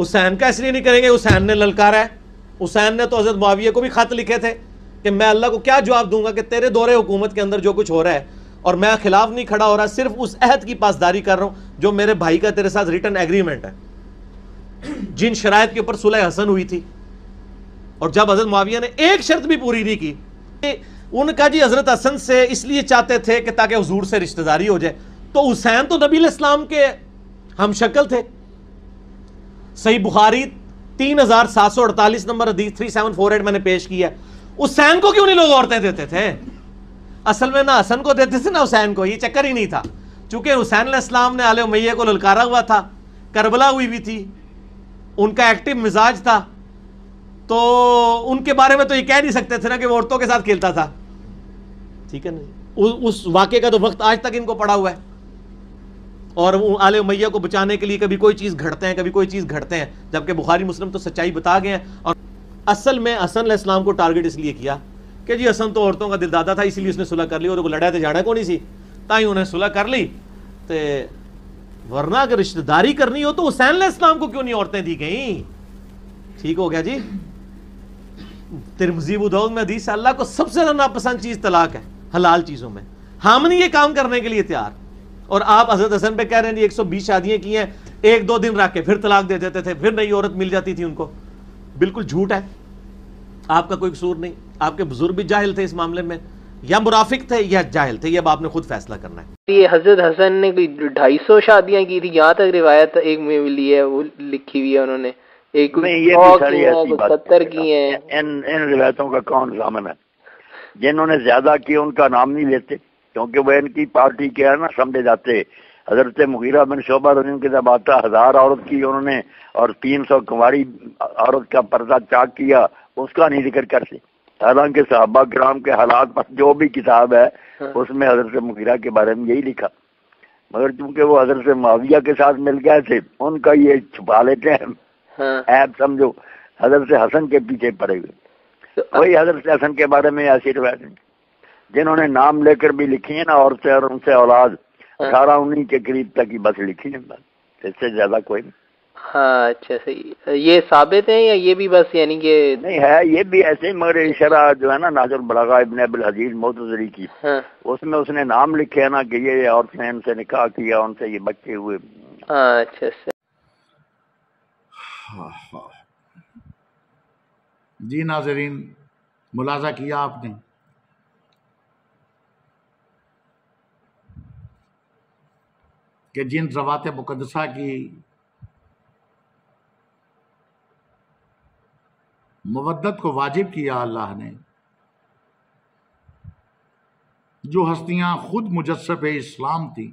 حسین کا اس لیے نہیں کریں گے, حسین نے للکارا ہے. حسین نے تو حضرت معاویہ کو بھی خط لکھے تھے کہ میں اللہ کو کیا جواب دوں گا کہ تیرے دور حکومت کے اندر جو کچھ ہو رہا ہے اور میں خلاف نہیں کھڑا ہو رہا, صرف اس عہد کی پاسداری کر رہا ہوں جو میرے بھائی کا تیرے ساتھ ریٹن ایگریمنٹ ہے, جن شرائط کے اوپر صلح حسن ہوئی تھی. اور جب حضرت معاویہ نے ایک شرط بھی پوری نہیں کی, ان کا جی حضرت حسن سے اس لیے چاہتے تھے کہ تاکہ حضور سے رشتہ داری ہو جائے. تو حسین تو نبی علیہ السلام کے ہم شکل تھے. صحیح بخاری 3748 نمبر حدیث 3748 میں نے پیش کیا. حسین کو کیوں نہیں لوگ عورتیں دیتے تھے؟ اصل میں نہ حسن کو دیتے تھے نہ حسین کو, یہ چکر ہی نہیں تھا. چونکہ حسین علیہ السلام نے آل امیہ کو للکارا ہوا تھا, کربلا ہوئی بھی تھی, ان کا ایکٹیو مزاج تھا, تو ان کے بارے میں تو یہ کہہ نہیں سکتے تھے نا کہ وہ عورتوں کے ساتھ کھیلتا تھا. ٹھیک ہے نا, اس واقعے کا تو وقت آج تک ان کو پڑا ہوا ہے. اور آل امیہ کو بچانے کے لیے کبھی کوئی چیز گھڑتے ہیں, کبھی کوئی چیز گھڑتے ہیں, جبکہ بخاری مسلم تو سچائی بتا گئے ہیں. اور اصل میں حسن علیہ السلام کو ٹارگٹ اس لیے کیا کہ جی حسن تو عورتوں کا دل دادا تھا, اسی لیے اس نے صلح کر لی, اور وہ لڑا تو جانا کو نہیں سی, تاہی انہیں صلح کر لی. ورنہ اگر رشتہ داری کرنی ہو تو حسین علیہ السلام کو کیوں نہیں عورتیں دی گئیں؟ ٹھیک ہو گیا جی. ترمذی ابو داؤد میں حدیث ہے اللہ کو سب سے زیادہ ناپسند چیز طلاق ہے حلال چیزوں میں. ہم نہیں یہ کام کرنے کے لیے تیار, اور آپ حضرت حسن پہ کہہ رہے ہیں 120 شادیاں کی ہیں, 1-2 دن رکھ کے پھر طلاق دے دیتے تھے, پھر نئی عورت مل جاتی تھی ان کو. بالکل جھوٹ ہے, آپ کا کوئی قصور نہیں. آپ کے بزرگ بھی جاہل تھے اس معاملے میں, یا مرافق تھے یا جاہل تھے, یہ اب آپ نے خود فیصلہ کرنا ہے. یہ حضرت حسن نے کوئی 250 شادیاں کی تھی, یہاں تک روایت ایک میں ملی ہے, وہ لکھی ہوئی ہے انہوں نے. ایک یہ بھی ساری ایسی بات 70 کی ہیں. ان روایتوں کا کون ضامن ہے؟ جنہوں نے زیادہ کی ان کا نام نہیں لیتے, کیونکہ وہ ان کی پارٹی کے ہے نا, سمجھے جاتے حضرت مغیرہ بن شعبہ رضی اللہ عنہ کے جب آتا 1000 عورت کی انہوں نے اور 300 کنواری عورت کا پردہ چاک کیا، اس کا نہیں ذکر کرتے، حالانکہ صحابہ کرام کے حالات پر جو بھی کتاب ہے اس میں حضرت مغیرہ کے بارے میں یہی لکھا، مگر چونکہ وہ حضرت معاویہ کے ساتھ مل گئے تھے ان کا یہ چھپا لیتے ہیں عیب سمجھو، حضرت حسن کے پیچھے پڑے ہوئے۔ وہی حضرت حسن کے بارے میں ایسی روایت جنہوں نے نام لے کر بھی لکھی ہیں نا عورتیں اور ان سے اولاد 18-19 کے قریب تک ہی بس لکھی ہیں، بس اس سے زیادہ کوئی نہیں۔ ہاں اچھا صحیح، یہ ثابت ہے یا یہ بھی بس یعنی کہ نہیں ہے، یہ بھی ایسے، مگر شرح جو ہے نا ناظر البلاغہ ابن ابی الحدیث معتزلی کی، اس میں اس نے نام لکھے ہیں نا کہ یہ عورتیں نے ان سے نکاح کیا، ان سے یہ بچے ہوئے۔ ہاں اچھا جی ناظرین، ملاحظہ کیا آپ نے کہ جن روایت مقدسہ کی مودت کو واجب کیا اللہ نے، جو ہستیاں خود مجسب اسلام تھیں،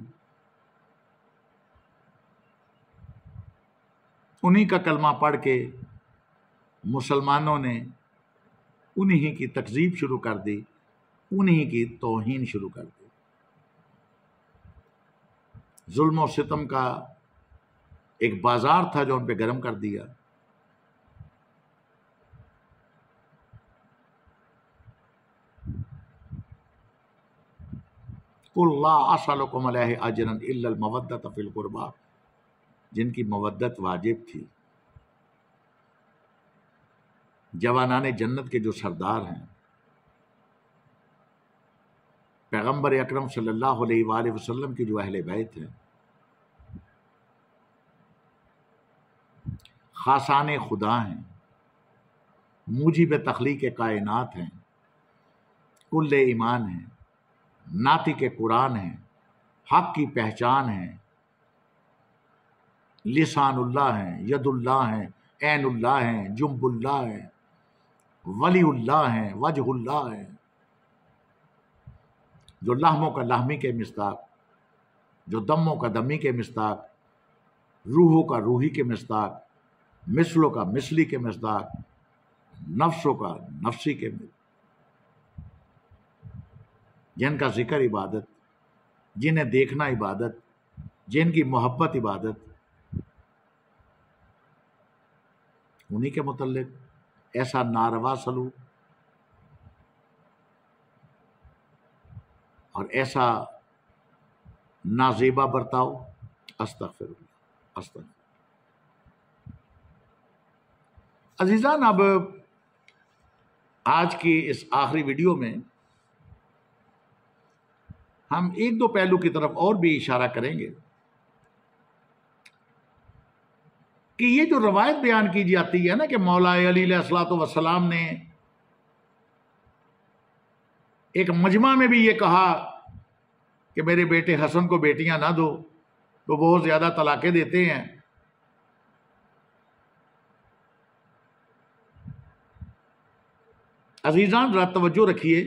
انہی کا کلمہ پڑھ کے مسلمانوں نے انہی کی تکذیب شروع کر دی، انہی کی توہین شروع کر دی، ظلم و ستم کا ایک بازار تھا جو ان پہ گرم کر دیا۔ قُلْ لَا أَسْأَلُكُمْ عَلَيْهِ أَجْرًا إِلَّا الْمَوَدَّةَ فِي الْقُرْبَى، جن کی مودت واجب تھی، جوانان جنت کے جو سردار ہیں، پیغمبر اکرم صلی اللہ علیہ وآلہ وسلم کی جو اہل بیت ہیں، خاصان خدا ہیں، موجب تخلیق کائنات ہیں، کل ایمان ہیں، ناطق قرآن ہیں، حق کی پہچان ہیں، لسان اللہ ہیں، ید اللہ ہیں، عین اللہ ہیں، جنب اللہ ہیں، ولی اللہ ہیں، وجہ اللہ ہیں، جو لحموں کا لحمی کے مصداق، جو دموں کا دمی کے مصداق، روحوں کا روحی کے مصداق، مثلوں کا مثلی کے مصداق، نفسوں کا نفسی کے مصداق، جن کا ذکر عبادت، جنہیں دیکھنا عبادت، جن کی محبت عبادت، انہی کے متعلق ایسا ناروا سلوک اور ایسا نازیبا برتاؤ، استغفر اللہ، استغفر۔ عزیزان، اب آج کی اس آخری ویڈیو میں ہم ایک دو پہلو کی طرف اور بھی اشارہ کریں گے کہ یہ جو روایت بیان کی جاتی ہے نا کہ مولا علی علیہ الصلوۃ والسلام نے ایک مجمع میں بھی یہ کہا کہ میرے بیٹے حسن کو بیٹیاں نہ دو، تو بہت زیادہ طلاقیں دیتے ہیں۔ عزیزان ذرا توجہ رکھیے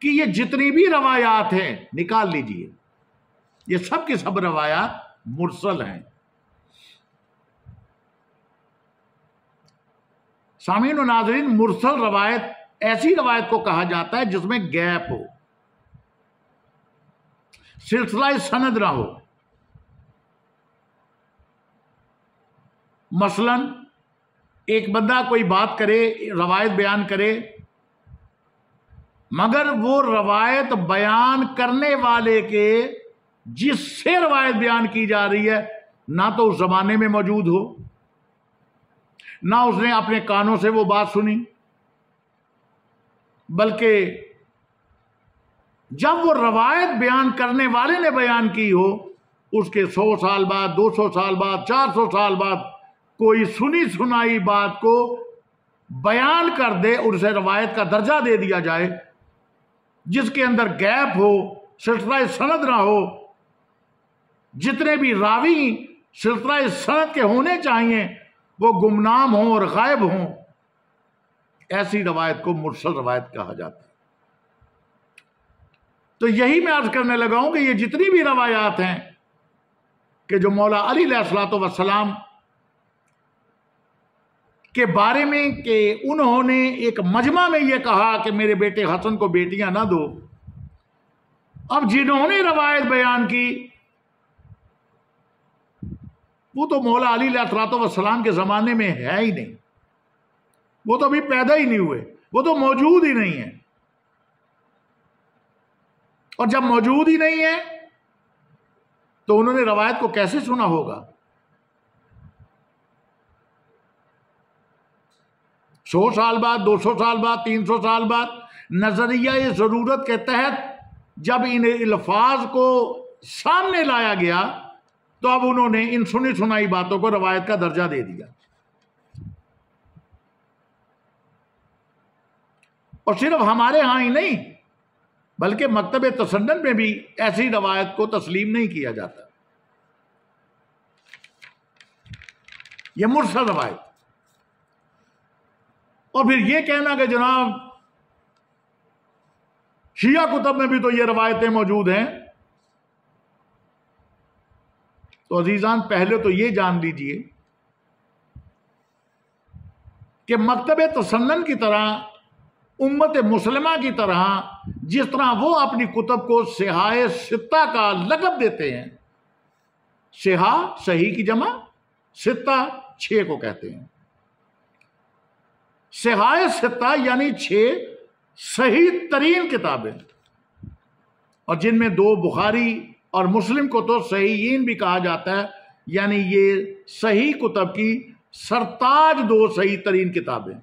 کہ یہ جتنی بھی روایات ہیں نکال لیجئے، یہ سب کی سب روایات مرسل ہیں۔ سامعین و ناظرین، مرسل روایت ایسی روایت کو کہا جاتا ہے جس میں گیپ ہو، سلسلہ سند نہ ہو۔ مثلا ایک بندہ کوئی بات کرے، روایت بیان کرے، مگر وہ روایت بیان کرنے والے کے جس سے روایت بیان کی جا رہی ہے نہ تو اس زمانے میں موجود ہو، نہ اس نے اپنے کانوں سے وہ بات سنی، بلکہ جب وہ روایت بیان کرنے والے نے بیان کی ہو، اس کے 100 سال بعد، 200 سال بعد، 400 سال بعد کوئی سنی سنائی بات کو بیان کر دے اور اسے روایت کا درجہ دے دیا جائے، جس کے اندر گیپ ہو، سلسلہ سند نہ ہو، جتنے بھی راوی سلسلہ سند کے ہونے چاہیے وہ گمنام ہوں اور غائب ہوں، ایسی روایت کو مرسل روایت کہا جاتا ہے۔ تو یہی میں عرض کرنے لگا ہوں کہ یہ جتنی بھی روایات ہیں کہ جو مولا علی علیہ الصلوۃ والسلام کے بارے میں کہ انہوں نے ایک مجمع میں یہ کہا کہ میرے بیٹے حسن کو بیٹیاں نہ دو، اب جنہوں نے روایت بیان کی وہ تو مولا علی علیہ الصلوۃ والسلام کے زمانے میں ہے ہی نہیں، وہ تو ابھی پیدا ہی نہیں ہوئے، وہ تو موجود ہی نہیں ہے، اور جب موجود ہی نہیں ہے تو انہوں نے روایت کو کیسے سنا ہوگا؟ 100 سال بعد، 200 سال بعد، 300 سال بعد نظریہ ضرورت کے تحت جب ان الفاظ کو سامنے لایا گیا تو اب انہوں نے ان سنی سنائی باتوں کو روایت کا درجہ دے دیا، اور صرف ہمارے ہاں ہی نہیں بلکہ مکتب تسنن میں بھی ایسی روایت کو تسلیم نہیں کیا جاتا، یہ مرسل روایت۔ اور پھر یہ کہنا کہ جناب شیعہ کتب میں بھی تو یہ روایتیں موجود ہیں، تو عزیزان پہلے تو یہ جان لیجئے کہ مکتب تسنن کی طرح، امت مسلمہ کی طرح، جس طرح وہ اپنی کتب کو صحاح ستہ کا لقب دیتے ہیں، صحاح صحیح کی جمع، ستہ 6 کو کہتے ہیں، صحاح ستہ یعنی 6 صحیح ترین کتابیں، اور جن میں 2 بخاری اور مسلم کو تو صحیحین بھی کہا جاتا ہے، یعنی یہ صحیح کتب کی سرتاج 2 صحیح ترین کتابیں،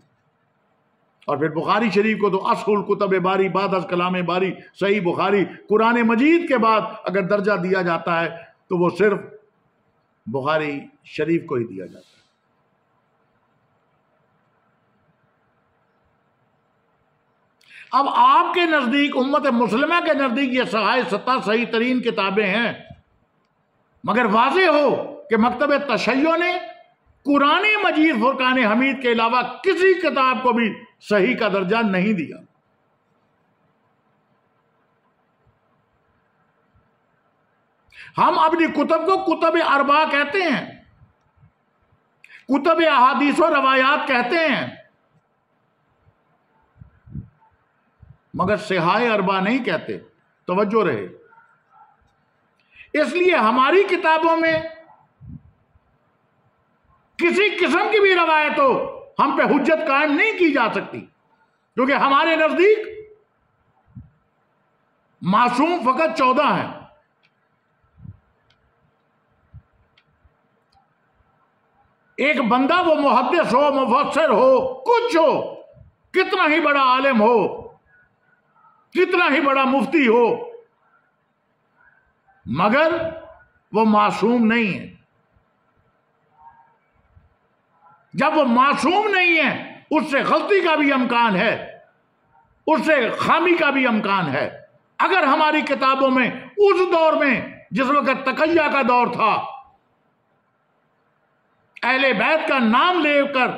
اور پھر بخاری شریف کو تو اصل کتب باری بعد از کلام باری، صحیح بخاری قرآن مجید کے بعد اگر درجہ دیا جاتا ہے تو وہ صرف بخاری شریف کو ہی دیا جاتا ہے۔ اب آپ کے نزدیک، امت مسلمہ کے نزدیک یہ صحاح ستہ صحیح ترین کتابیں ہیں، مگر واضح ہو کہ مکتب تشیع نے قرآن مجید فرقان حمید کے علاوہ کسی کتاب کو بھی صحیح کا درجہ نہیں دیا۔ ہم اپنی کتب کو کتب اربع کہتے ہیں، کتب احادیث و روایات کہتے ہیں، مگر صحاح اربع نہیں کہتے۔ توجہ رہے، اس لیے ہماری کتابوں میں کسی قسم کی بھی روایت ہو ہم پہ حجت قائم نہیں کی جا سکتی، کیونکہ ہمارے نزدیک معصوم فقط 14 ہیں۔ ایک بندہ وہ محدث ہو، مفسر ہو، کچھ ہو، کتنا ہی بڑا عالم ہو، کتنا ہی بڑا مفتی ہو، مگر وہ معصوم نہیں ہے۔ جب وہ معصوم نہیں ہے، اس سے غلطی کا بھی امکان ہے، اس سے خامی کا بھی امکان ہے۔ اگر ہماری کتابوں میں اس دور میں جس وقت تقیہ کا دور تھا، اہل بیت کا نام لے کر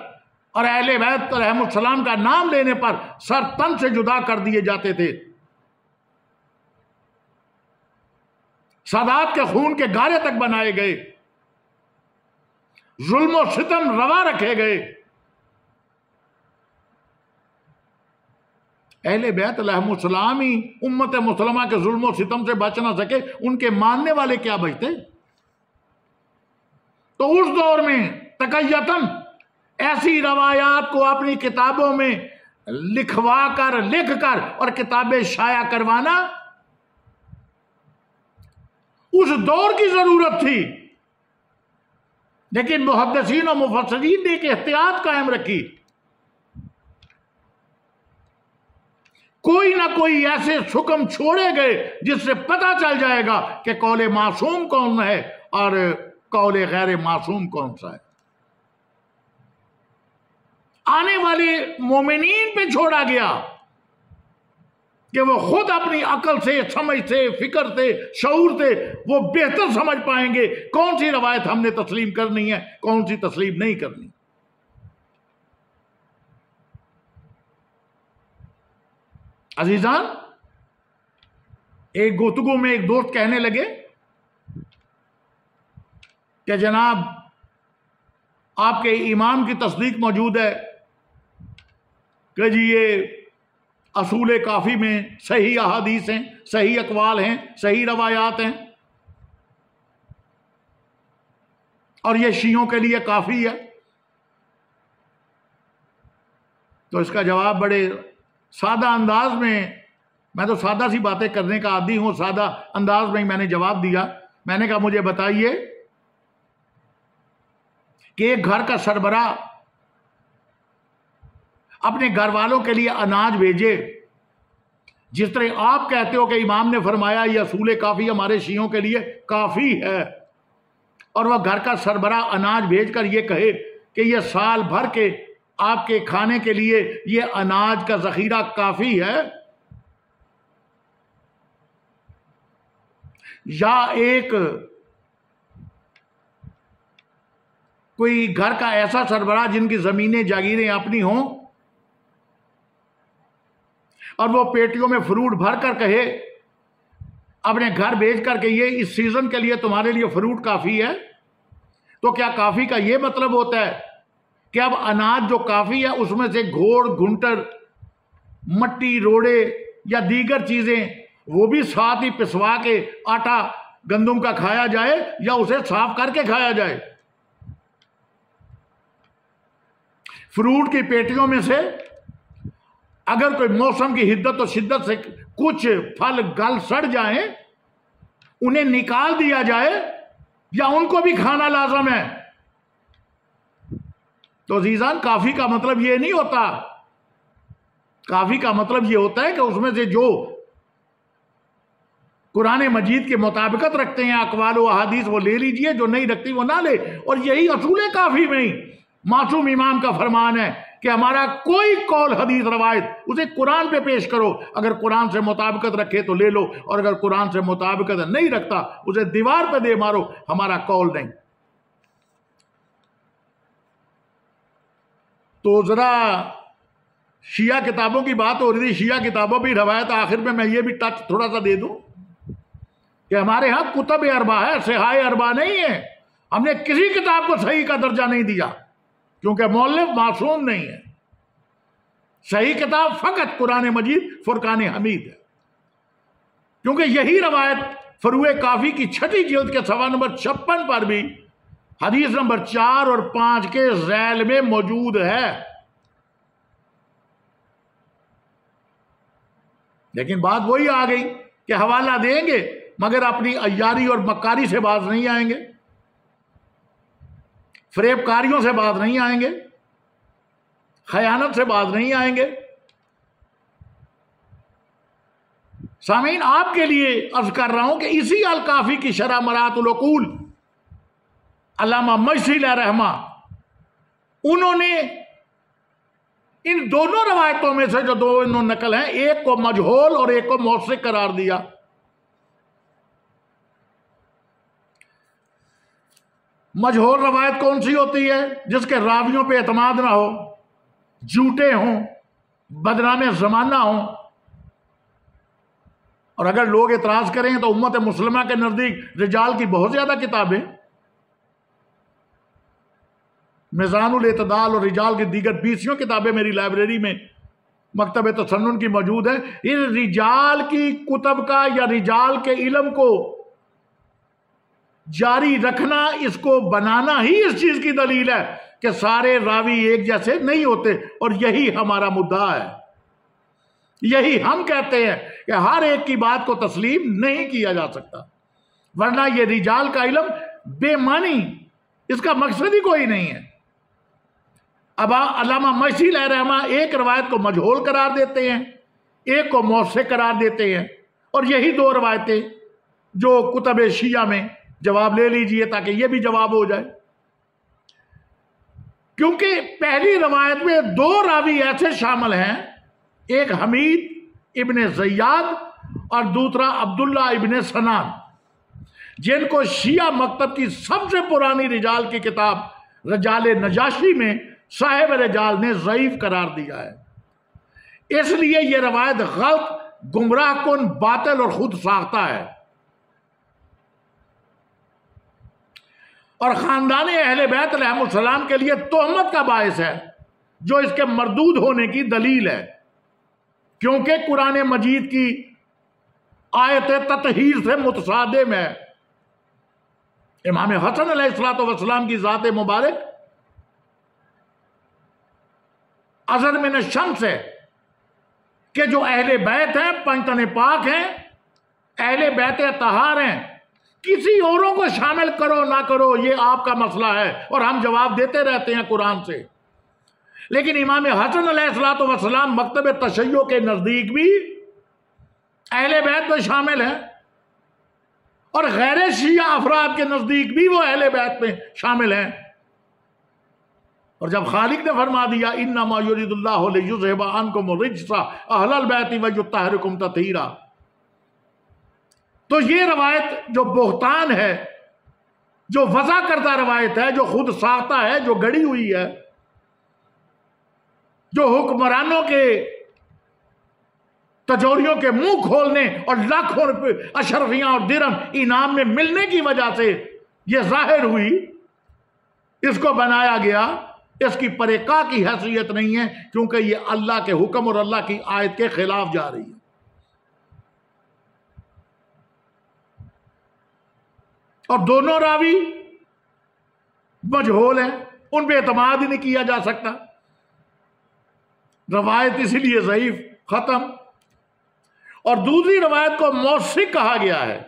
اور اہل بیت علیہ السلام کا نام لینے پر سر تن سے جدا کر دیے جاتے تھے، سادات کے خون کے گارے تک بنائے گئے، ظلم و ستم روا رکھے گئے، اہل بیت علیہ السلام ہی امت مسلمہ کے ظلم و ستم سے بچ نہ سکے، ان کے ماننے والے کیا بچتے؟ تو اس دور میں تقیتاً ایسی روایات کو اپنی کتابوں میں لکھوا کر، لکھ کر اور کتابیں شائع کروانا اس دور کی ضرورت تھی، لیکن محدثین و مفسرین نے ایک احتیاط قائم رکھی، کوئی نہ کوئی ایسے حکم چھوڑے گئے جس سے پتہ چل جائے گا کہ قول معصوم کون ہے اور قول غیر معصوم کون سا ہے۔ آنے والے مومنین پہ چھوڑا گیا کہ وہ خود اپنی عقل سے، سمجھ سے، فکر سے، شعور سے وہ بہتر سمجھ پائیں گے کون سی روایت ہم نے تسلیم کرنی ہے، کون سی تسلیم نہیں کرنی۔ عزیزان، ایک گفتگو میں ایک دوست کہنے لگے کہ جناب آپ کے امام کی تصدیق موجود ہے کہ جی یہ اصول کافی میں صحیح احادیث ہیں، صحیح اقوال ہیں، صحیح روایات ہیں، اور یہ شیعوں کے لیے کافی ہے۔ تو اس کا جواب بڑے سادہ انداز میں تو سادہ سی باتیں کرنے کا عادی ہوں، سادہ انداز میں نے جواب دیا۔ میں نے کہا مجھے بتائیے کہ ایک گھر کا سربراہ اپنے گھر والوں کے لیے اناج بھیجے، جس طرح آپ کہتے ہو کہ امام نے فرمایا یہ اصول کافی ہمارے شیعوں کے لیے کافی ہے، اور وہ گھر کا سربراہ اناج بھیج کر یہ کہے کہ یہ سال بھر کے آپ کے کھانے کے لیے یہ اناج کا ذخیرہ کافی ہے، یا ایک کوئی گھر کا ایسا سربراہ جن کی زمینیں جاگیریں اپنی ہوں اور وہ پیٹیوں میں فروٹ بھر کر کہے اپنے گھر بھیج کر کہ یہ اس سیزن کے لیے تمہارے لیے فروٹ کافی ہے، تو کیا کافی کا یہ مطلب ہوتا ہے کہ اب اناج جو کافی ہے اس میں سے گھوڑ گھنٹر مٹی روڑے یا دیگر چیزیں وہ بھی ساتھ ہی پسوا کے آٹا گندم کا کھایا جائے یا اسے صاف کر کے کھایا جائے؟ فروٹ کی پیٹیوں میں سے اگر کوئی موسم کی حدت و شدت سے کچھ پھل گل سڑ جائیں انہیں نکال دیا جائے یا ان کو بھی کھانا لازم ہے؟ تو عزیزان کافی کا مطلب یہ نہیں ہوتا، کافی کا مطلب یہ ہوتا ہے کہ اس میں سے جو قرآن مجید کے مطابقت رکھتے ہیں اقوال و احادیث وہ لے لیجئے، جو نہیں رکھتی وہ نہ لے۔ اور یہی اصول کافی میں معصوم امام کا فرمان ہے کہ ہمارا کوئی قول حدیث روایت اسے قرآن پہ پیش کرو، اگر قرآن سے مطابقت رکھے تو لے لو، اور اگر قرآن سے مطابقت نہیں رکھتا اسے دیوار پہ دے مارو، ہمارا قول نہیں۔ تو ذرا شیعہ کتابوں کی بات ہو رہی تھی، شیعہ کتابوں بھی روایت، آخر میں یہ بھی ٹچ تھوڑا سا دے دوں کہ ہمارے ہاں کتب اربع ہے، صحاح اربع نہیں ہے۔ ہم نے کسی کتاب کو صحیح کا درجہ نہیں دیا کیونکہ مؤلف معصوم نہیں ہے۔ صحیح کتاب فقط قرآن مجید فرقان حمید ہے، کیونکہ یہی روایت فروع کافی کی 6 جلد کے صفحہ نمبر 56 پر بھی حدیث نمبر 4 اور 5 کے ذیل میں موجود ہے۔ لیکن بات وہی آ گئی کہ حوالہ دیں گے مگر اپنی عیاری اور مکاری سے باز نہیں آئیں گے، فریب کاریوں سے باز نہیں آئیں گے، خیانت سے باز نہیں آئیں گے۔ سامعین آپ کے لیے عرض کر رہا ہوں کہ اسی الکافی کی شرح مرات العقول علامہ مجسی علیہ رحمہ انہوں نے ان دونوں روایتوں میں سے جو دو انہوں نقل ہیں، ایک کو مجہول اور ایک کو موثق قرار دیا۔ مجہول روایت کون سی ہوتی ہے؟ جس کے راویوں پہ اعتماد نہ ہو، جھوٹے ہوں، بدنام زمانہ ہوں، اور اگر لوگ اعتراض کریں تو امت مسلمہ کے نزدیک رجال کی بہت زیادہ کتابیں، میزان الاعتدال اور رجال کی دیگر 20 کتابیں میری لائبریری میں مکتب تسنن کی موجود ہیں۔ ان رجال کی کتب کا یا رجال کے علم کو جاری رکھنا، اس کو بنانا ہی اس چیز کی دلیل ہے کہ سارے راوی ایک جیسے نہیں ہوتے، اور یہی ہمارا مدعا ہے۔ یہی ہم کہتے ہیں کہ ہر ایک کی بات کو تسلیم نہیں کیا جا سکتا، ورنہ یہ رجال کا علم بے معنی، اس کا مقصد ہی کوئی نہیں ہے۔ اب علامہ مجسی علیہ رحمہ ایک روایت کو مجہول قرار دیتے ہیں، ایک کو موثق قرار دیتے ہیں، اور یہی 2 روایتیں جو کتب شیعہ میں جواب لے لیجئے تاکہ یہ بھی جواب ہو جائے، کیونکہ پہلی روایت میں 2 راوی ایسے شامل ہیں، ایک حمید ابن زیاد اور دوسرا عبداللہ ابن سنان، جن کو شیعہ مکتب کی سب سے پرانی رجال کی کتاب رجال نجاشی میں صاحب رجال نے ضعیف قرار دیا ہے۔ اس لیے یہ روایت غلط گمراہ کن، باطل اور خود ساختہ ہے، اور خاندان اہل بیت علیہ السلام کے لیے تہمت کا باعث ہے، جو اس کے مردود ہونے کی دلیل ہے، کیونکہ قرآن مجید کی آیت تطہیر سے متصادم ہے۔ امام حسن علیہ السلام کی ذات مبارک ازر من الشمس ہے کہ جو اہل بیت ہیں، پنجتن پاک ہیں، اہل بیت طہار ہیں، کسی اوروں کو شامل کرو نہ کرو یہ آپ کا مسئلہ ہے، اور ہم جواب دیتے رہتے ہیں قرآن سے، لیکن امام حسن علیہ السلام مکتب تشیع کے نزدیک بھی اہل بیت میں شامل ہیں، اور غیر شیعہ افراد کے نزدیک بھی وہ اہل بیت میں شامل ہیں۔ اور جب خالق نے فرما دیا انما یرید اللہ لیذھب عنکم الرجس اہل البیت ویطہرکم تطہیرا، تو یہ روایت جو بہتان ہے، جو وضع کردہ روایت ہے، جو خود ساختہ ہے، جو گڑی ہوئی ہے، جو حکمرانوں کے تجوریوں کے منہ کھولنے اور لاکھوں روپے اشرفیاں اور درہم انعام میں ملنے کی وجہ سے یہ ظاہر ہوئی، اس کو بنایا گیا، اس کی پریکا کی حیثیت نہیں ہے، کیونکہ یہ اللہ کے حکم اور اللہ کی آیت کے خلاف جا رہی ہے۔ اور دونوں راوی مجہول ہیں، ان پہ اعتماد ہی نہیں کیا جا سکتا، روایت اسی لیے ضعیف، ختم۔ اور دوسری روایت کو موثق کہا گیا ہے،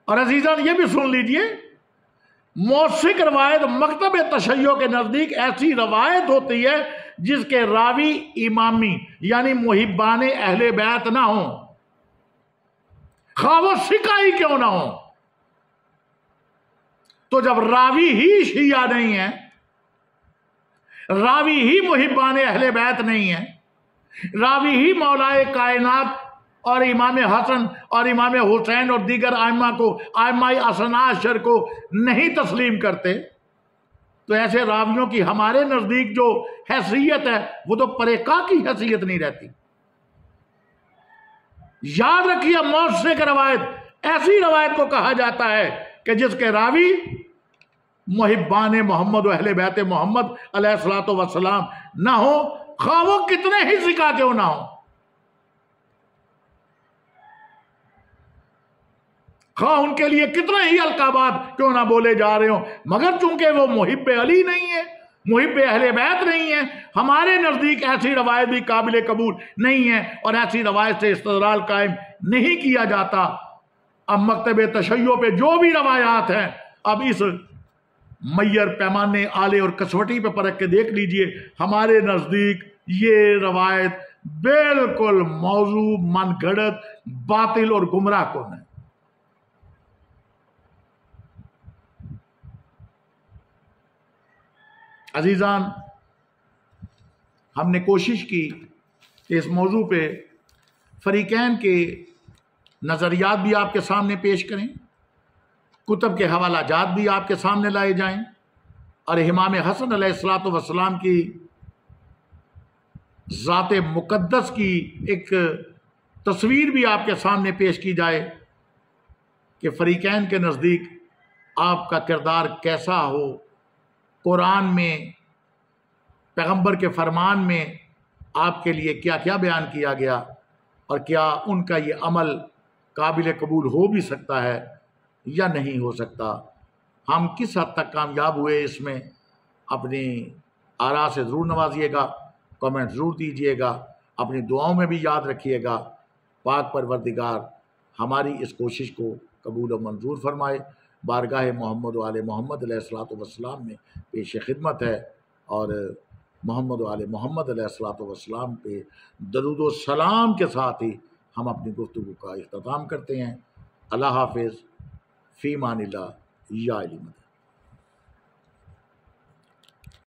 اور عزیزان یہ بھی سن لیجئے، موثق روایت مکتب تشیع کے نزدیک ایسی روایت ہوتی ہے جس کے راوی امامی یعنی محبان اہل بیت نہ ہوں، خواہ وہ سکہ ہی کیوں نہ ہوں۔ تو جب راوی ہی شیعہ نہیں ہے، راوی ہی محبان اہل بیت نہیں ہے، راوی ہی مولائے کائنات اور امام حسن اور امام حسین اور دیگر ائمہ کو، ائمہ اثنا عشر کو نہیں تسلیم کرتے، تو ایسے راویوں کی ہمارے نزدیک جو حیثیت ہے وہ تو پریکا کی حیثیت نہیں رہتی۔ یاد رکھیے، موثق روایت ایسی روایت کو کہا جاتا ہے کہ جس کے راوی محبان محمد و اہل بیت محمد علیہ الصلوۃ والسلام نہ ہو، خواہ وہ کتنے ہی ذکا کیوں نہ ہو، خواہ ان کے لیے کتنے ہی القابات کیوں نہ بولے جا رہے ہوں، مگر چونکہ وہ محب علی نہیں ہے، محب اہل بیت نہیں ہے، ہمارے نزدیک ایسی روایت بھی قابل قبول نہیں ہے، اور ایسی روایت سے استدلال قائم نہیں کیا جاتا۔ اب مکتب تشیع پہ جو بھی روایات ہیں، اب اس میّر پیمانے آلے اور کسوٹی پہ پرکھ کے دیکھ لیجئے، ہمارے نزدیک یہ روایت بالکل موضوع، من گھڑت، باطل اور گمراہ کن ہے۔ عزیزان، ہم نے کوشش کی کہ اس موضوع پہ فریقین کے نظریات بھی آپ کے سامنے پیش کریں، کتب کے حوالہ جات بھی آپ کے سامنے لائے جائیں، اور امام حسن علیہ السلام کی ذات مقدس کی ایک تصویر بھی آپ کے سامنے پیش کی جائے کہ فریقین کے نزدیک آپ کا کردار کیسا ہو، قرآن میں، پیغمبر کے فرمان میں آپ کے لیے کیا کیا بیان کیا گیا، اور کیا ان کا یہ عمل قابل قبول ہو بھی سکتا ہے یا نہیں ہو سکتا۔ ہم کس حد تک کامیاب ہوئے اس میں اپنی آراء سے ضرور نوازیے گا، کمنٹ ضرور دیجیے گا، اپنی دعاؤں میں بھی یاد رکھیے گا۔ پاک پروردگار ہماری اس کوشش کو قبول و منظور فرمائے۔ بارگاہ محمد و آل محمد علیہ السلام میں پیش خدمت ہے، اور محمد و آل محمد علیہ السلام پہ درود و سلام کے ساتھ ہی ہم اپنی گفتگو کا اختتام کرتے ہیں۔ اللہ حافظ، فی امان اللہ، یا علی مدد۔